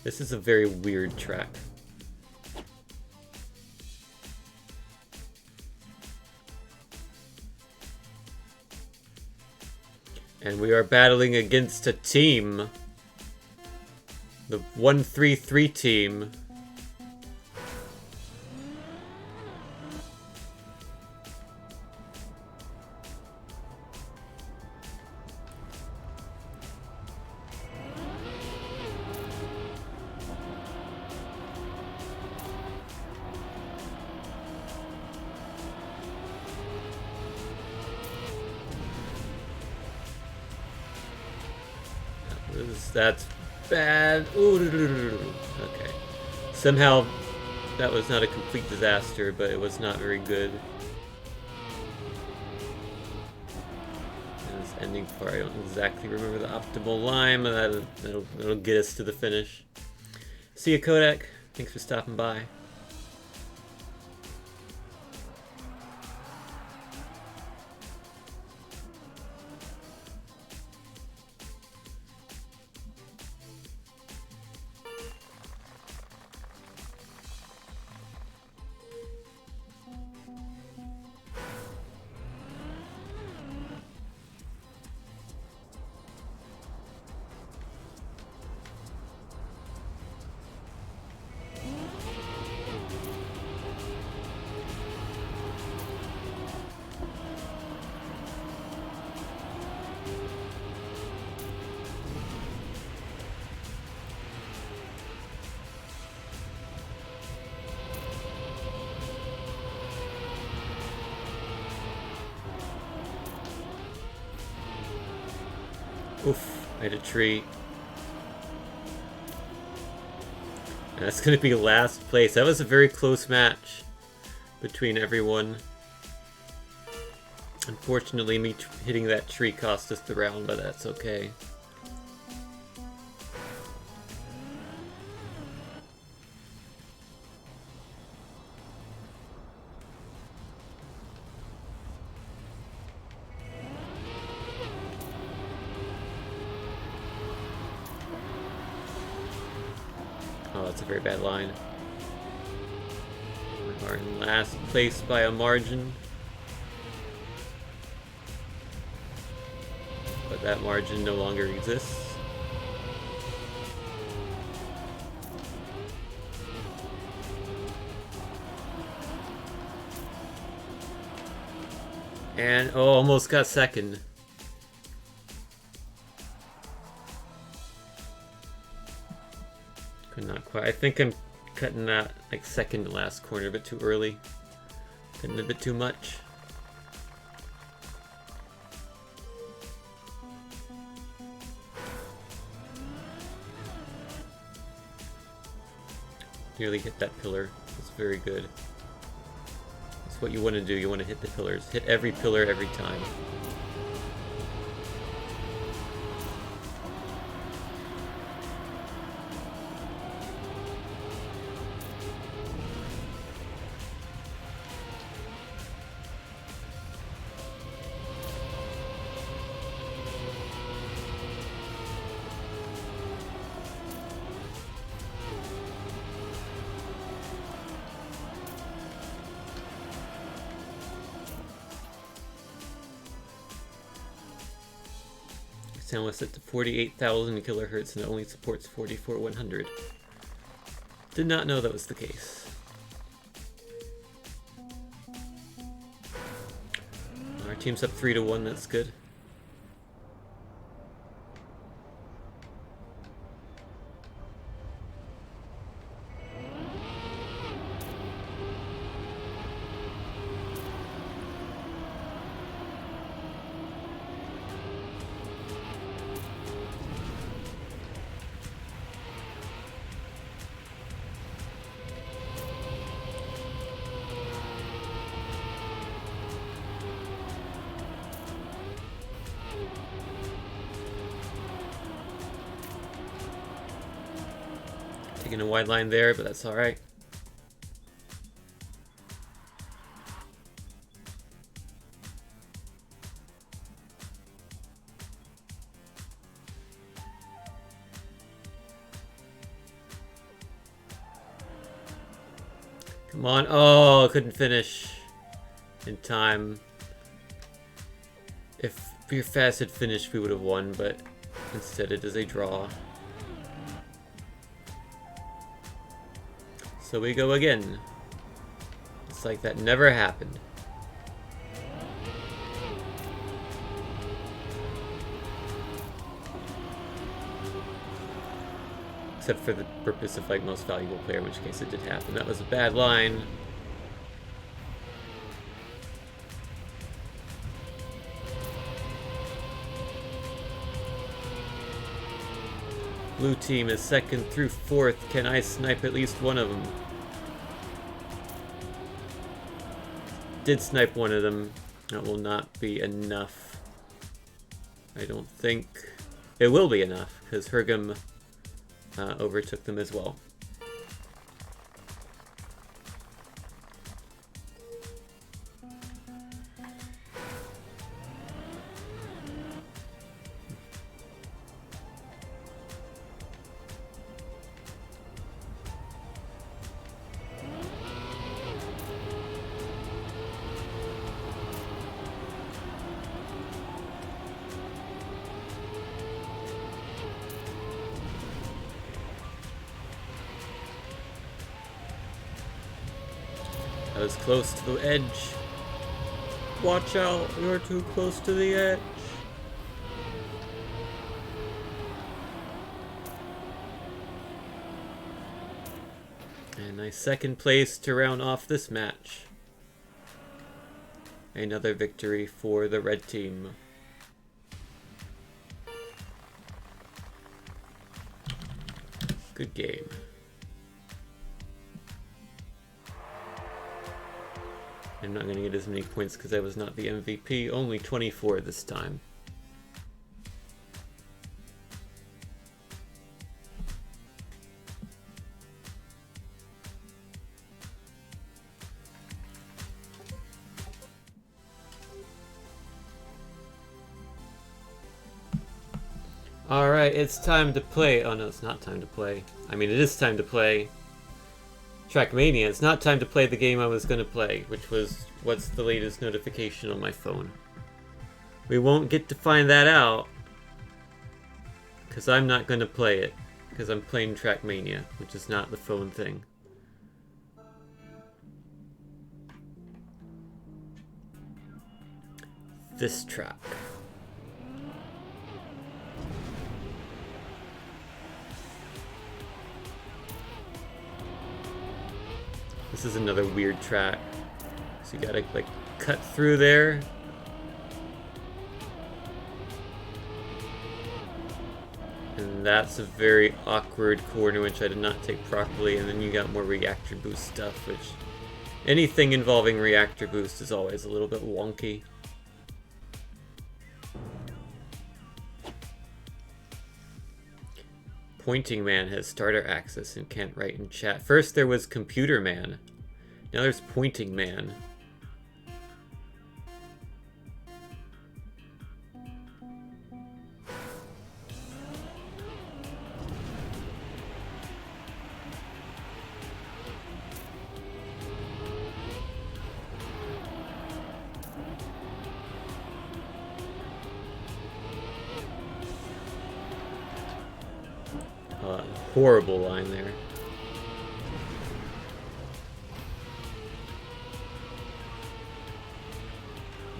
This is a very weird track. And we are battling against a team. The 133 team. That's bad. Ooh, okay. Somehow that was not a complete disaster, but it was not very good. And this ending part, I don't exactly remember the optimal line, but that'll get us to the finish. See you, Kodak. Thanks for stopping by. Oof, I had a tree. And that's gonna be last place. That was a very close match between everyone. Unfortunately, me hitting that tree cost us the round, but that's okay. Oh, that's a very bad line. are in last place by a margin. But that margin no longer exists. And, oh, almost got second. Could not quite. I think I'm cutting that like second to last corner a bit too early. Cutting a bit too much. Nearly hit that pillar. It's very good. That's what you want to do. You want to hit the pillars. Hit every pillar every time. Sound was set to 48,000 kilohertz and it only supports 44,100. Did not know that was the case. Our team's up 3-1, that's good. Taking a wide line there, but that's alright. Come on. Oh, couldn't finish in time. If Beer Fast had finished, we would have won, but instead it is a draw. So we go again. It's like that never happened. Except for the purpose of like most valuable player, in which case it did happen. That was a bad line. Blue team is second through fourth. Can I snipe at least one of them? Did snipe one of them. That will not be enough. I don't think it will be enough, because Hergum overtook them as well. I was close to the edge. Watch out, you're too close to the edge. And nice second place to round off this match. Another victory for the red team. Good game. I'm not going to get as many points because I was not the MVP. Only 24 this time. Alright, it's time to play. Oh no, it's not time to play. I mean, it is time to play Trackmania. It's not time to play the game I was going to play, which was what's the latest notification on my phone. We won't get to find that out because I'm not going to play it because I'm playing Trackmania, which is not the phone thing. This track. This is another weird track. So you gotta like cut through there. And that's a very awkward corner which I did not take properly, and then you got more reactor boost stuff, which anything involving reactor boost is always a little bit wonky. Pointing Man has starter access and can't write in chat. First there was Computer Man. Now there's Pointing Man. Horrible line there.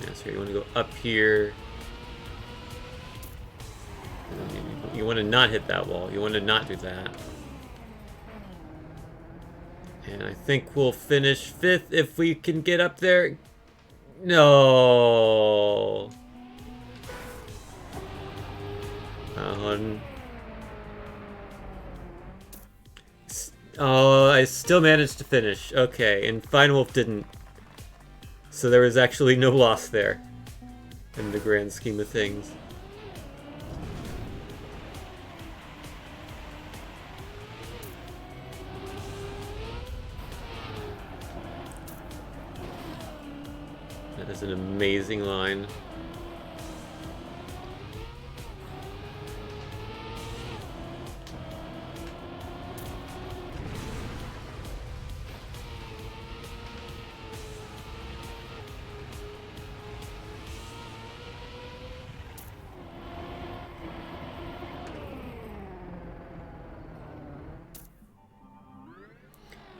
Yeah, so you want to go up here. You want to not hit that wall. You want to not do that. And I think we'll finish 5th if we can get up there. No. Oh, I still managed to finish. Okay, and Fine Wolf didn't. So there was actually no loss there in the grand scheme of things. That is an amazing line.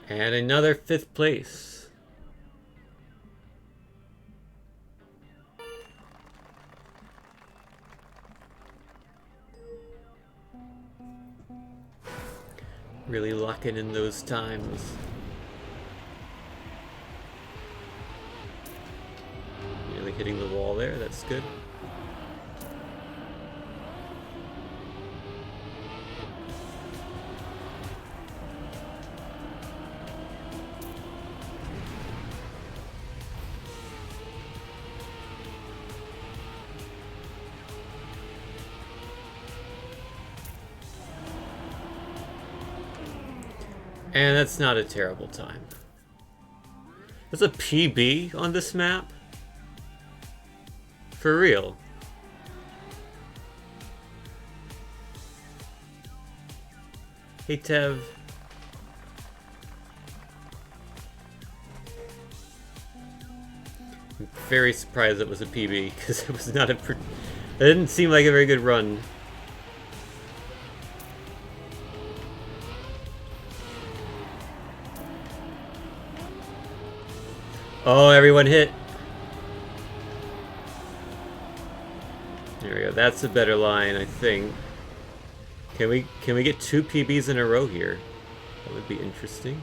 And another 5th place. Really locking in those times. Nearly hitting the wall there, that's good. And that's not a terrible time. There's a PB on this map? For real. Hey Tev. I'm very surprised it was a PB, because it was not a... It didn't seem like a very good run. Oh, everyone hit. There we go. That's a better line, I think. Can we get 2 PBs in a row here? That would be interesting.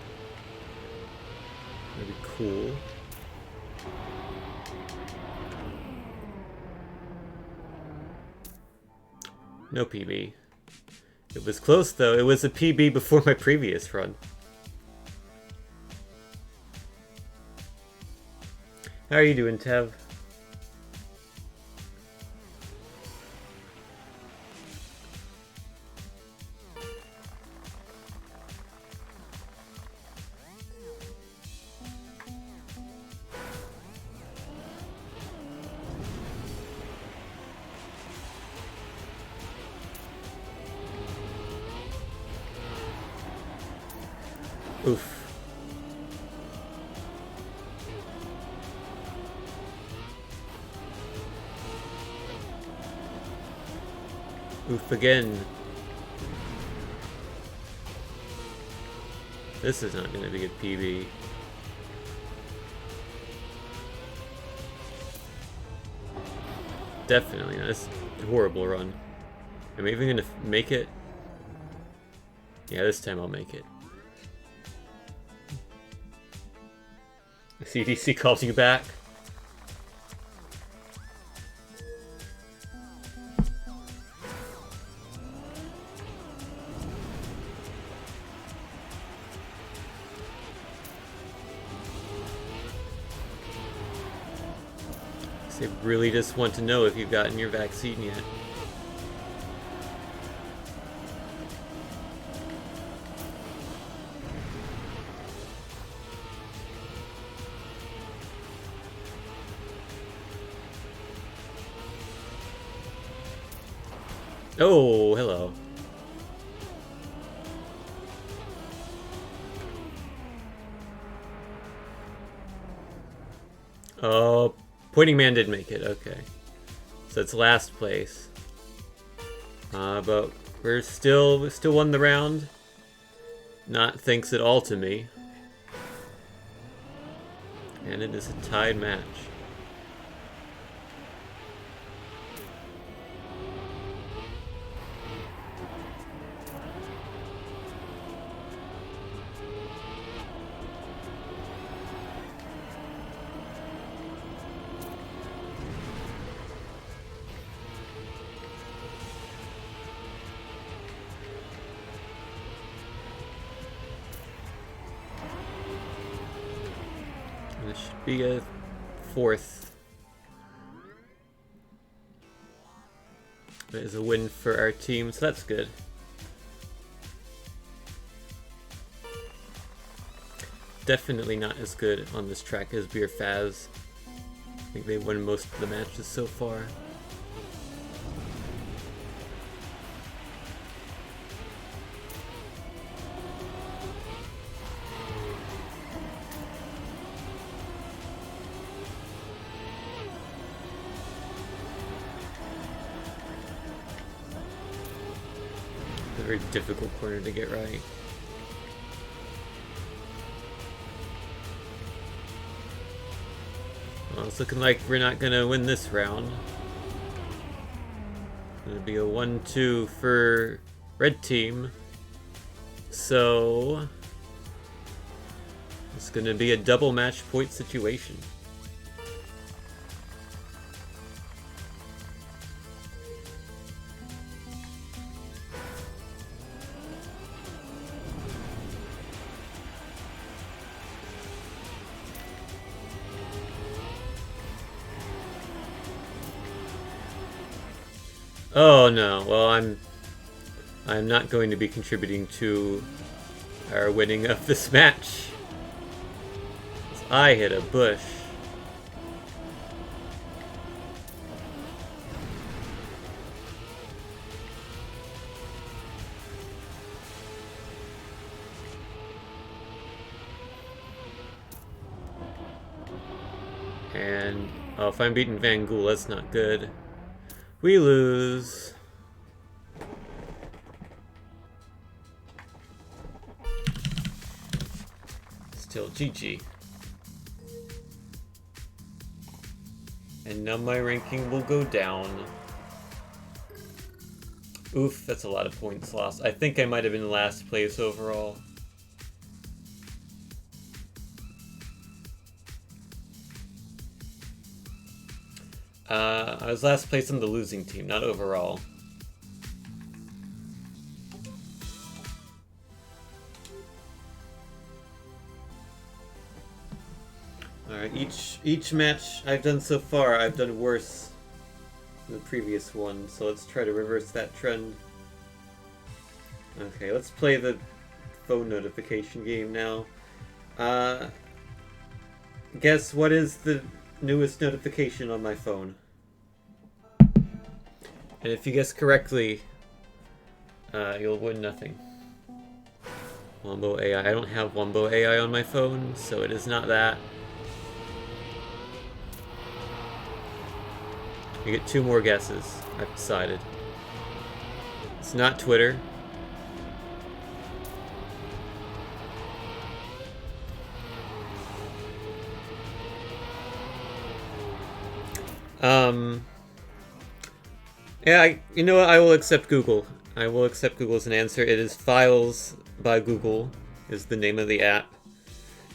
That'd be cool. No PB. It was close though. It was a PB before my previous run. How are you doing, Tev? Oof. Oof again. This is not going to be a PB. Definitely not. This is a horrible run. Am I even going to make it? Yeah, this time I'll make it. CDC calls you back. They really just want to know if you've gotten your vaccine yet. Oh, hello. Oh, Pointing Man did make it, okay. So it's last place. But we still won the round. Not thanks at all to me. And it is a tied match. This should be a fourth. That is a win for our team, so that's good. Definitely not as good on this track as Beer Faz. I think they won most of the matches so far. A very difficult corner to get right. Well, it's looking like we're not gonna win this round. It'll be a 1-2 for red team. So it's gonna be a double match point situation. Oh no, well I'm not going to be contributing to our winning of this match. I hit a bush. And oh, if I'm beating Van Gool, that's not good. We lose. Still GG. And now my ranking will go down. Oof, that's a lot of points lost. I think I might have been last place overall. I was last place on the losing team, not overall. Alright, each match I've done so far, I've done worse than the previous one, so let's try to reverse that trend. Okay, let's play the phone notification game now. Guess what is the newest notification on my phone? And if you guess correctly, you'll win nothing. Wombo AI. I don't have Wombo AI on my phone, so it is not that. You get 2 more guesses, I've decided. It's not Twitter. Yeah, you know what? I will accept Google. I will accept Google as an answer. It is Files by Google is the name of the app.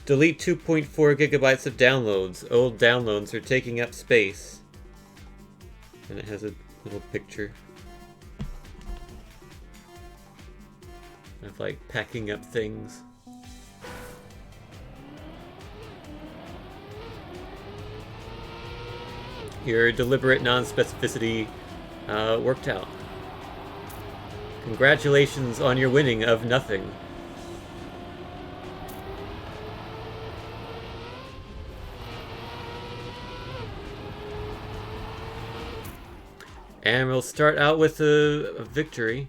Delete 2.4 gigabytes of downloads. Old downloads are taking up space. And it has a little picture of like packing up things. Your deliberate non-specificity worked out. Congratulations on your winning of nothing. And we'll start out with a victory.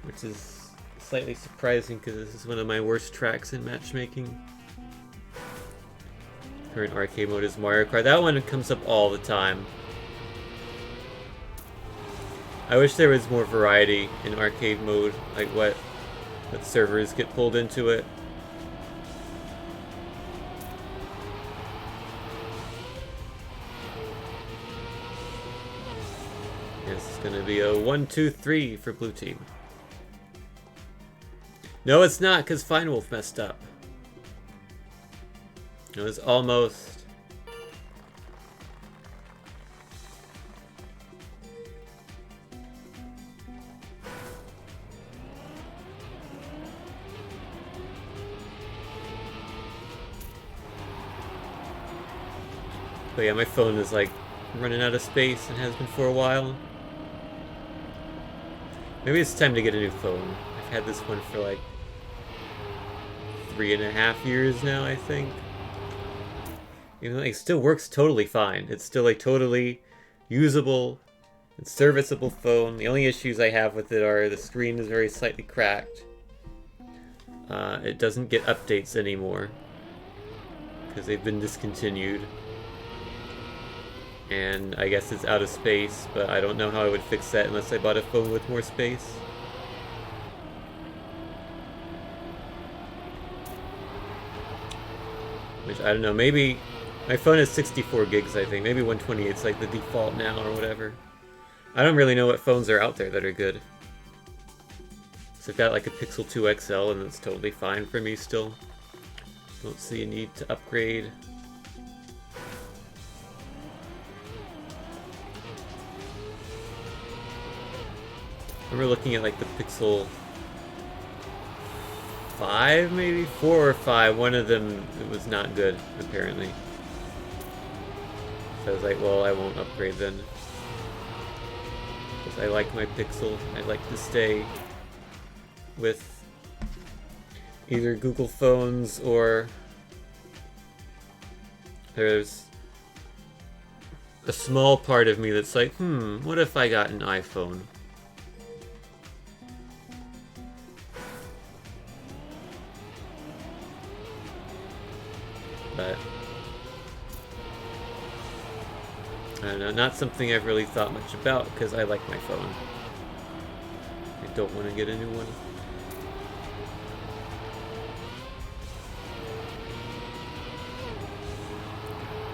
Which is slightly surprising because this is one of my worst tracks in matchmaking. Current arcade mode is Mario Kart. That one comes up all the time. I wish there was more variety in arcade mode, like what servers get pulled into it. This is gonna be a 1-2-3 for blue team. No, it's not, because Fine Wolf messed up. It was almost. But yeah, my phone is like running out of space and has been for a while. Maybe it's time to get a new phone. I've had this one for like 3.5 years now, I think. Even though it still works totally fine. It's still a totally usable and serviceable phone. The only issues I have with it are the screen is very slightly cracked. It doesn't get updates anymore because they've been discontinued. And I guess it's out of space, but I don't know how I would fix that unless I bought a phone with more space. Which, I don't know, maybe... My phone is 64 gigs, I think. Maybe 128 is like the default now or whatever. I don't really know what phones are out there that are good. So I've got like a Pixel 2 XL and it's totally fine for me still. Don't see a need to upgrade. I remember looking at like the Pixel 5 maybe? 4 or 5. One of them, it was not good apparently. So I was like, well, I won't upgrade then. Because I like my Pixel. I like to stay with either Google phones or there's a small part of me that's like, what if I got an iPhone? But I don't know, not something I've really thought much about because I like my phone. I don't want to get a new one.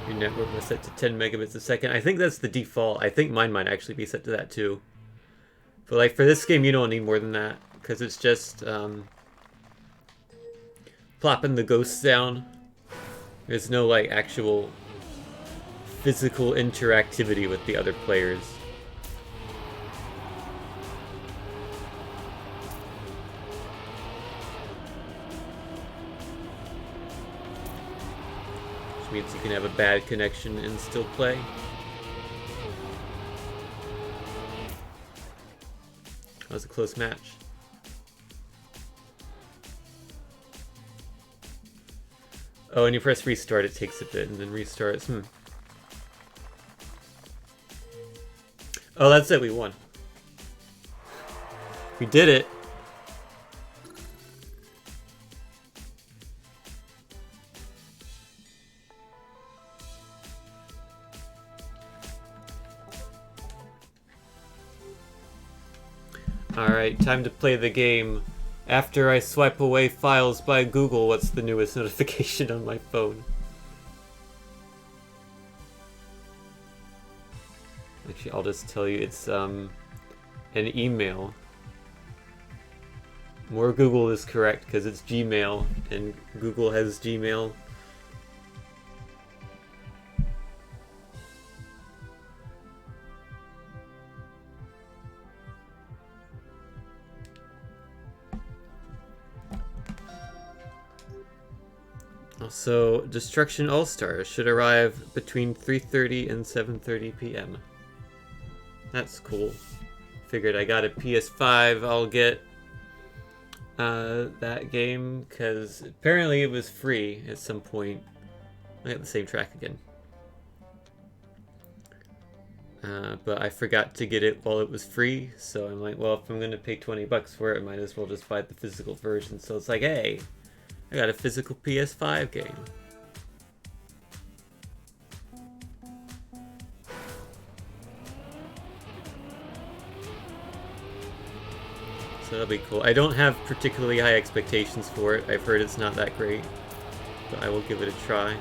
Your network was set to 10 megabits a second. I think that's the default. I think mine might actually be set to that too. But like for this game, you don't need more than that because it's just plopping the ghosts down. There's no like actual physical interactivity with the other players. Which means you can have a bad connection and still play. That was a close match. Oh, and you press restart, it takes a bit, and then restarts. Oh, that's it, we won. We did it. Alright, time to play the game. After I swipe away files by Google, what's the newest notification on my phone? Actually, I'll just tell you, it's an email. More Google is correct because it's Gmail, and Google has Gmail. Also, Destruction All-Stars should arrive between 3:30 and 7:30 p.m. That's cool. Figured I got a PS5, I'll get that game, because apparently it was free at some point. I got the same track again. But I forgot to get it while it was free, so I'm like, well, if I'm gonna pay 20 bucks for it, I might as well just buy the physical version. So it's like, hey, I got a physical PS5 game. So that'll be cool. I don't have particularly high expectations for it. I've heard it's not that great, but I will give it a try.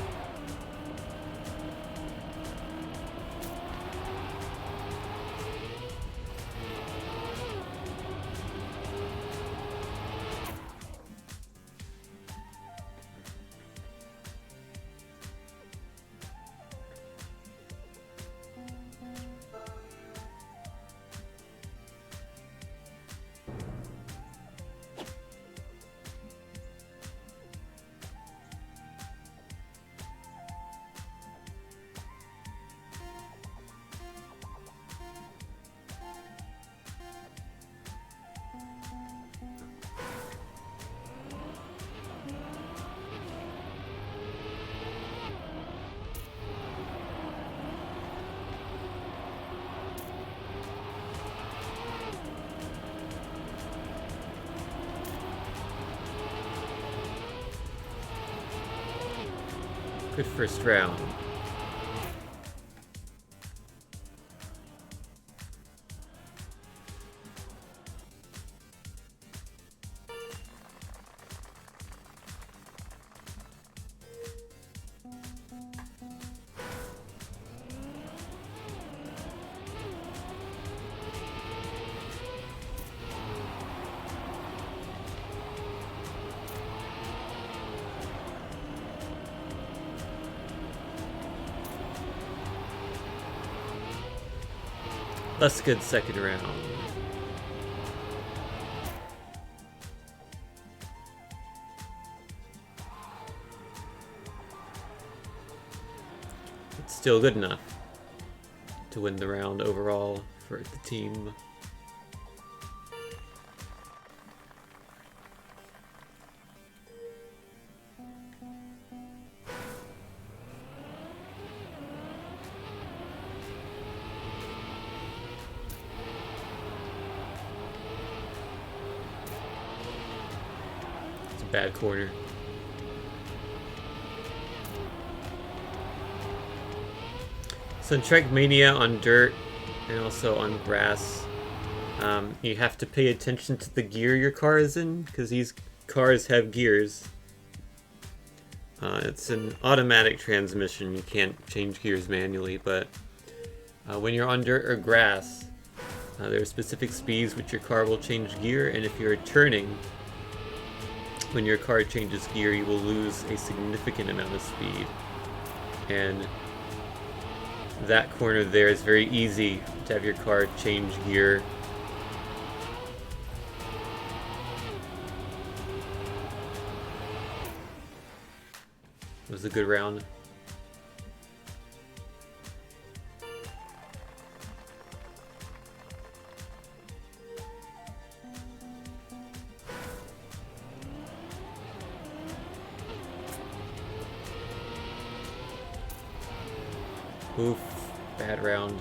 Good first round. Less good second round. It's still good enough to win the round overall for the team. Bad corner. So in trackmania on dirt and also on grass, you have to pay attention to the gear your car is in, because these cars have gears. It's an automatic transmission, you can't change gears manually, but when you're on dirt or grass, there are specific speeds which your car will change gear, and if you're turning, when your car changes gear, you will lose a significant amount of speed. And that corner there is very easy to have your car change gear. It was a good round. Oof, bad round.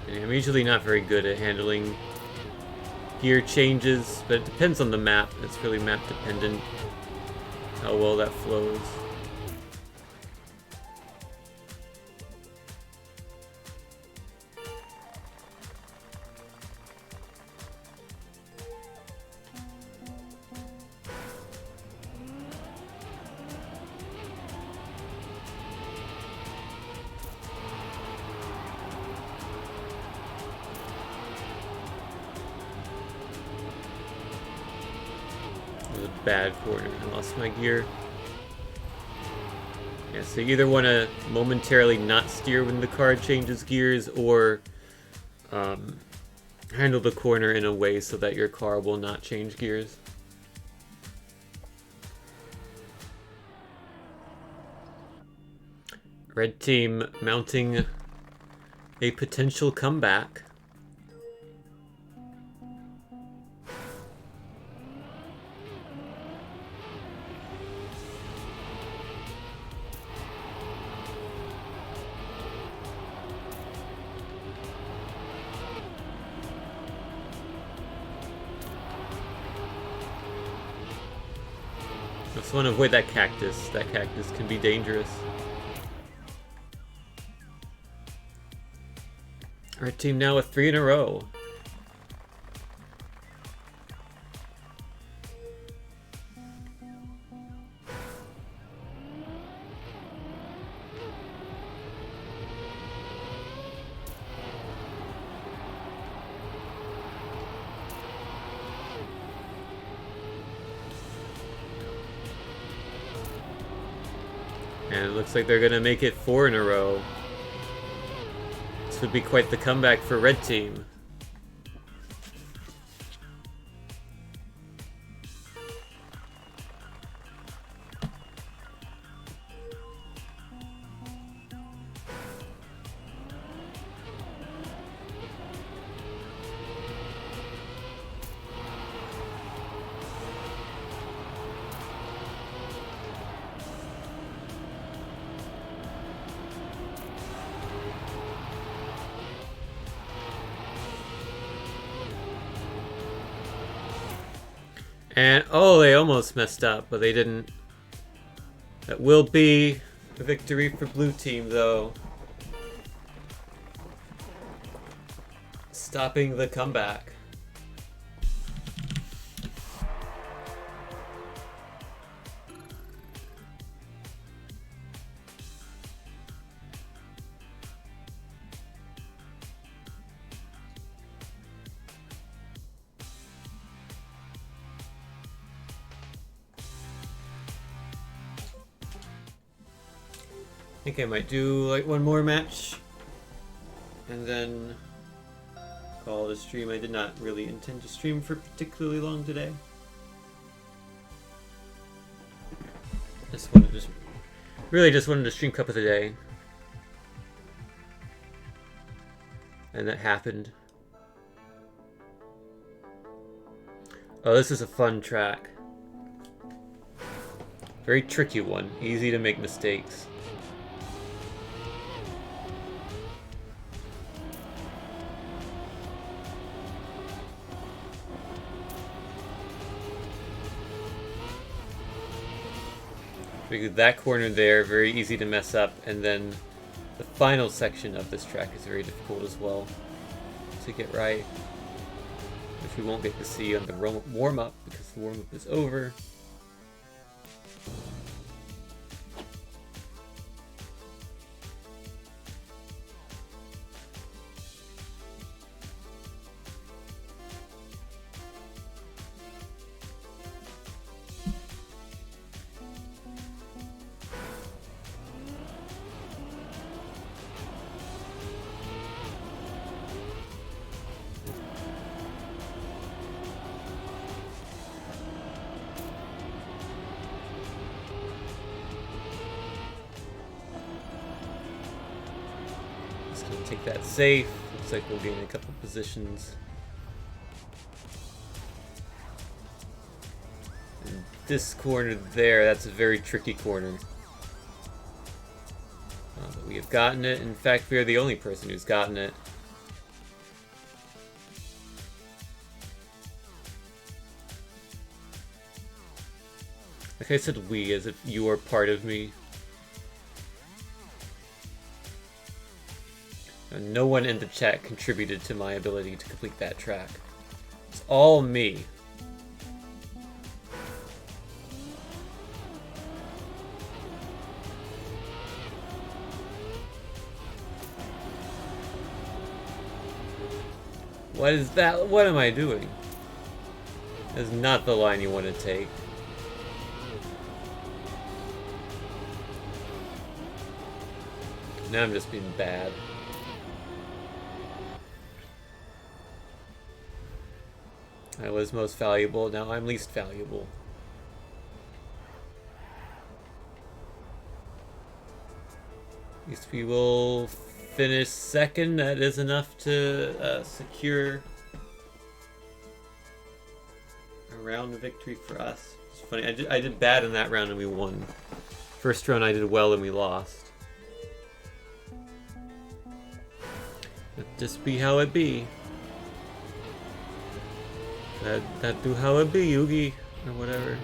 And I'm usually not very good at handling gear changes, but it depends on the map. It's really map dependent how well that flows. bad corner. I lost my gear. Yeah, so you either want to momentarily not steer when the car changes gears, or handle the corner in a way so that your car will not change gears. Red team mounting a potential comeback. Just want to avoid that cactus. That cactus can be dangerous. Our team now with 3 in a row. And it looks like they're going to make it 4 in a row. This would be quite the comeback for Red Team. And, oh, they almost messed up, but they didn't. That will be a victory for Blue Team, though. Stopping the comeback. I think I might do like one more match and then call it a stream. I did not really intend to stream for particularly long today. Really just wanted to stream Cup of the Day. And that happened. Oh, this is a fun track. Very tricky one. Easy to make mistakes. That corner there, very easy to mess up, and then the final section of this track is very difficult as well to get right, which we won't get to see on the warm-up because the warm-up is over. Take that safe. Looks like we'll gain a couple positions. And this corner there, that's a very tricky corner. But we have gotten it. In fact, we are the only person who's gotten it. Like I said, we, as if you are part of me. No one in the chat contributed to my ability to complete that track. It's all me. What is that? What am I doing? That's not the line you want to take. now I'm just being bad. I was most valuable, now I'm least valuable. At least we will finish second. That is enough to secure a round victory for us. It's funny, I did bad in that round and we won. First round I did well and we lost. Let just be how it be. That do how it be, Yugi, or whatever.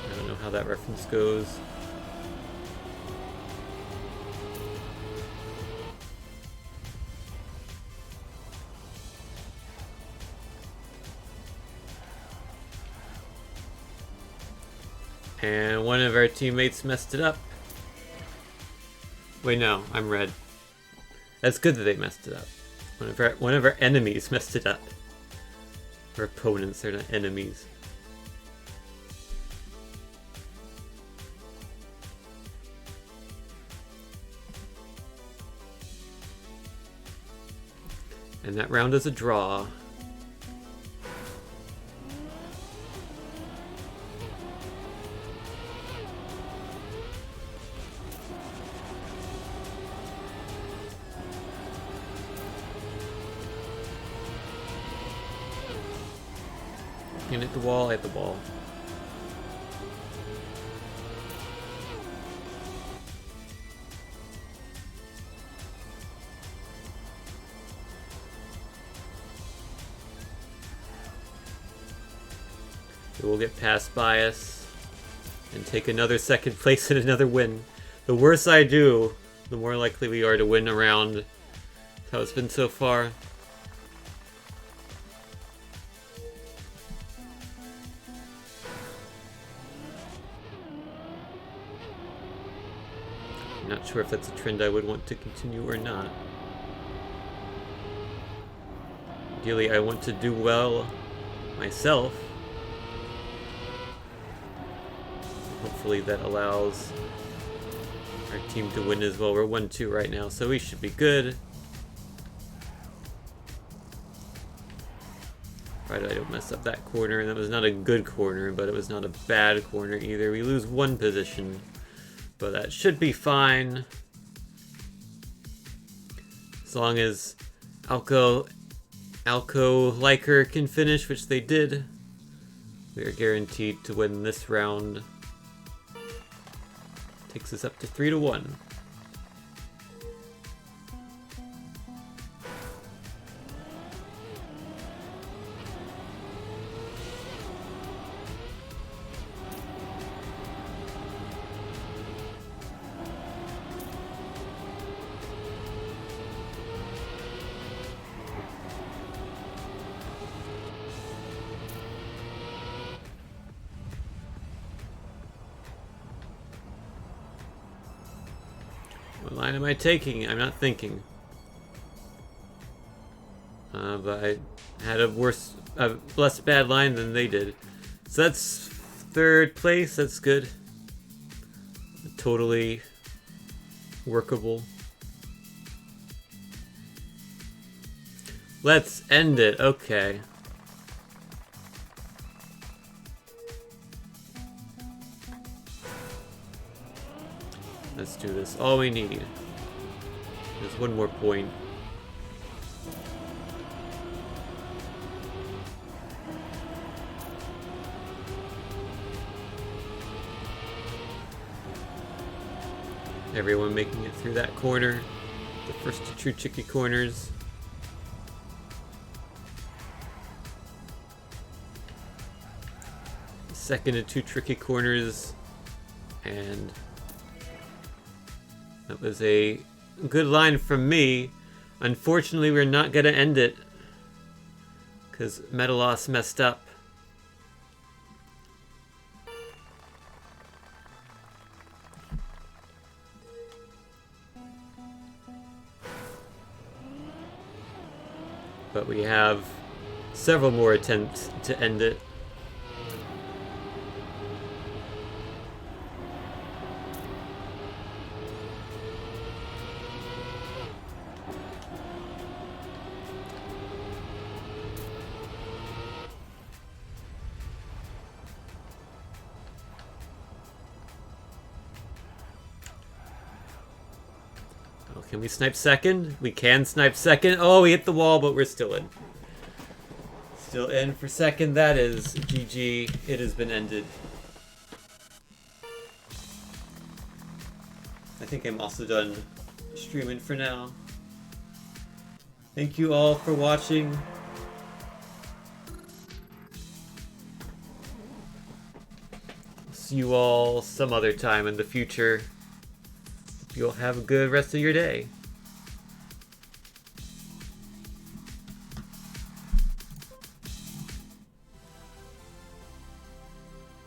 I don't know how that reference goes. And one of our teammates messed it up. Wait, no, I'm red. That's good that they messed it up. One of our enemies messed it up. Our opponents, they're not enemies. And that round is a draw. And hit the wall, hit the ball. It will get passed by us and take another second place and another win. The worse I do, the more likely we are to win a round. That's how it's been so far. I'm not sure if that's a trend I would want to continue or not. Ideally, I want to do well myself. Hopefully that allows our team to win as well. We're 1-2 right now, so we should be good. Right, I don't mess up that corner. That was not a good corner, but it was not a bad corner either. We lose one position, but that should be fine. As long as Alco Liker can finish, which they did, we are guaranteed to win this round. Takes us up to 3-1. What line am I taking? I'm not thinking. But I had a less bad line than they did. So that's third place. That's good. Totally workable. Let's end it. Okay. Let's do this. All we need is one more point. Everyone making it through that corner. The first two tricky corners. The second to two tricky corners. And that was a good line from me. Unfortunately, we're not going to end it because Metalos messed up. But we have several more attempts to end it. can we snipe second? We can snipe second. Oh, we hit the wall, but we're still in. Still in for second. That is GG. It has been ended. I think I'm also done streaming for now. Thank you all for watching. See you all some other time in the future. You'll have a good rest of your day.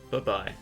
Bye-bye.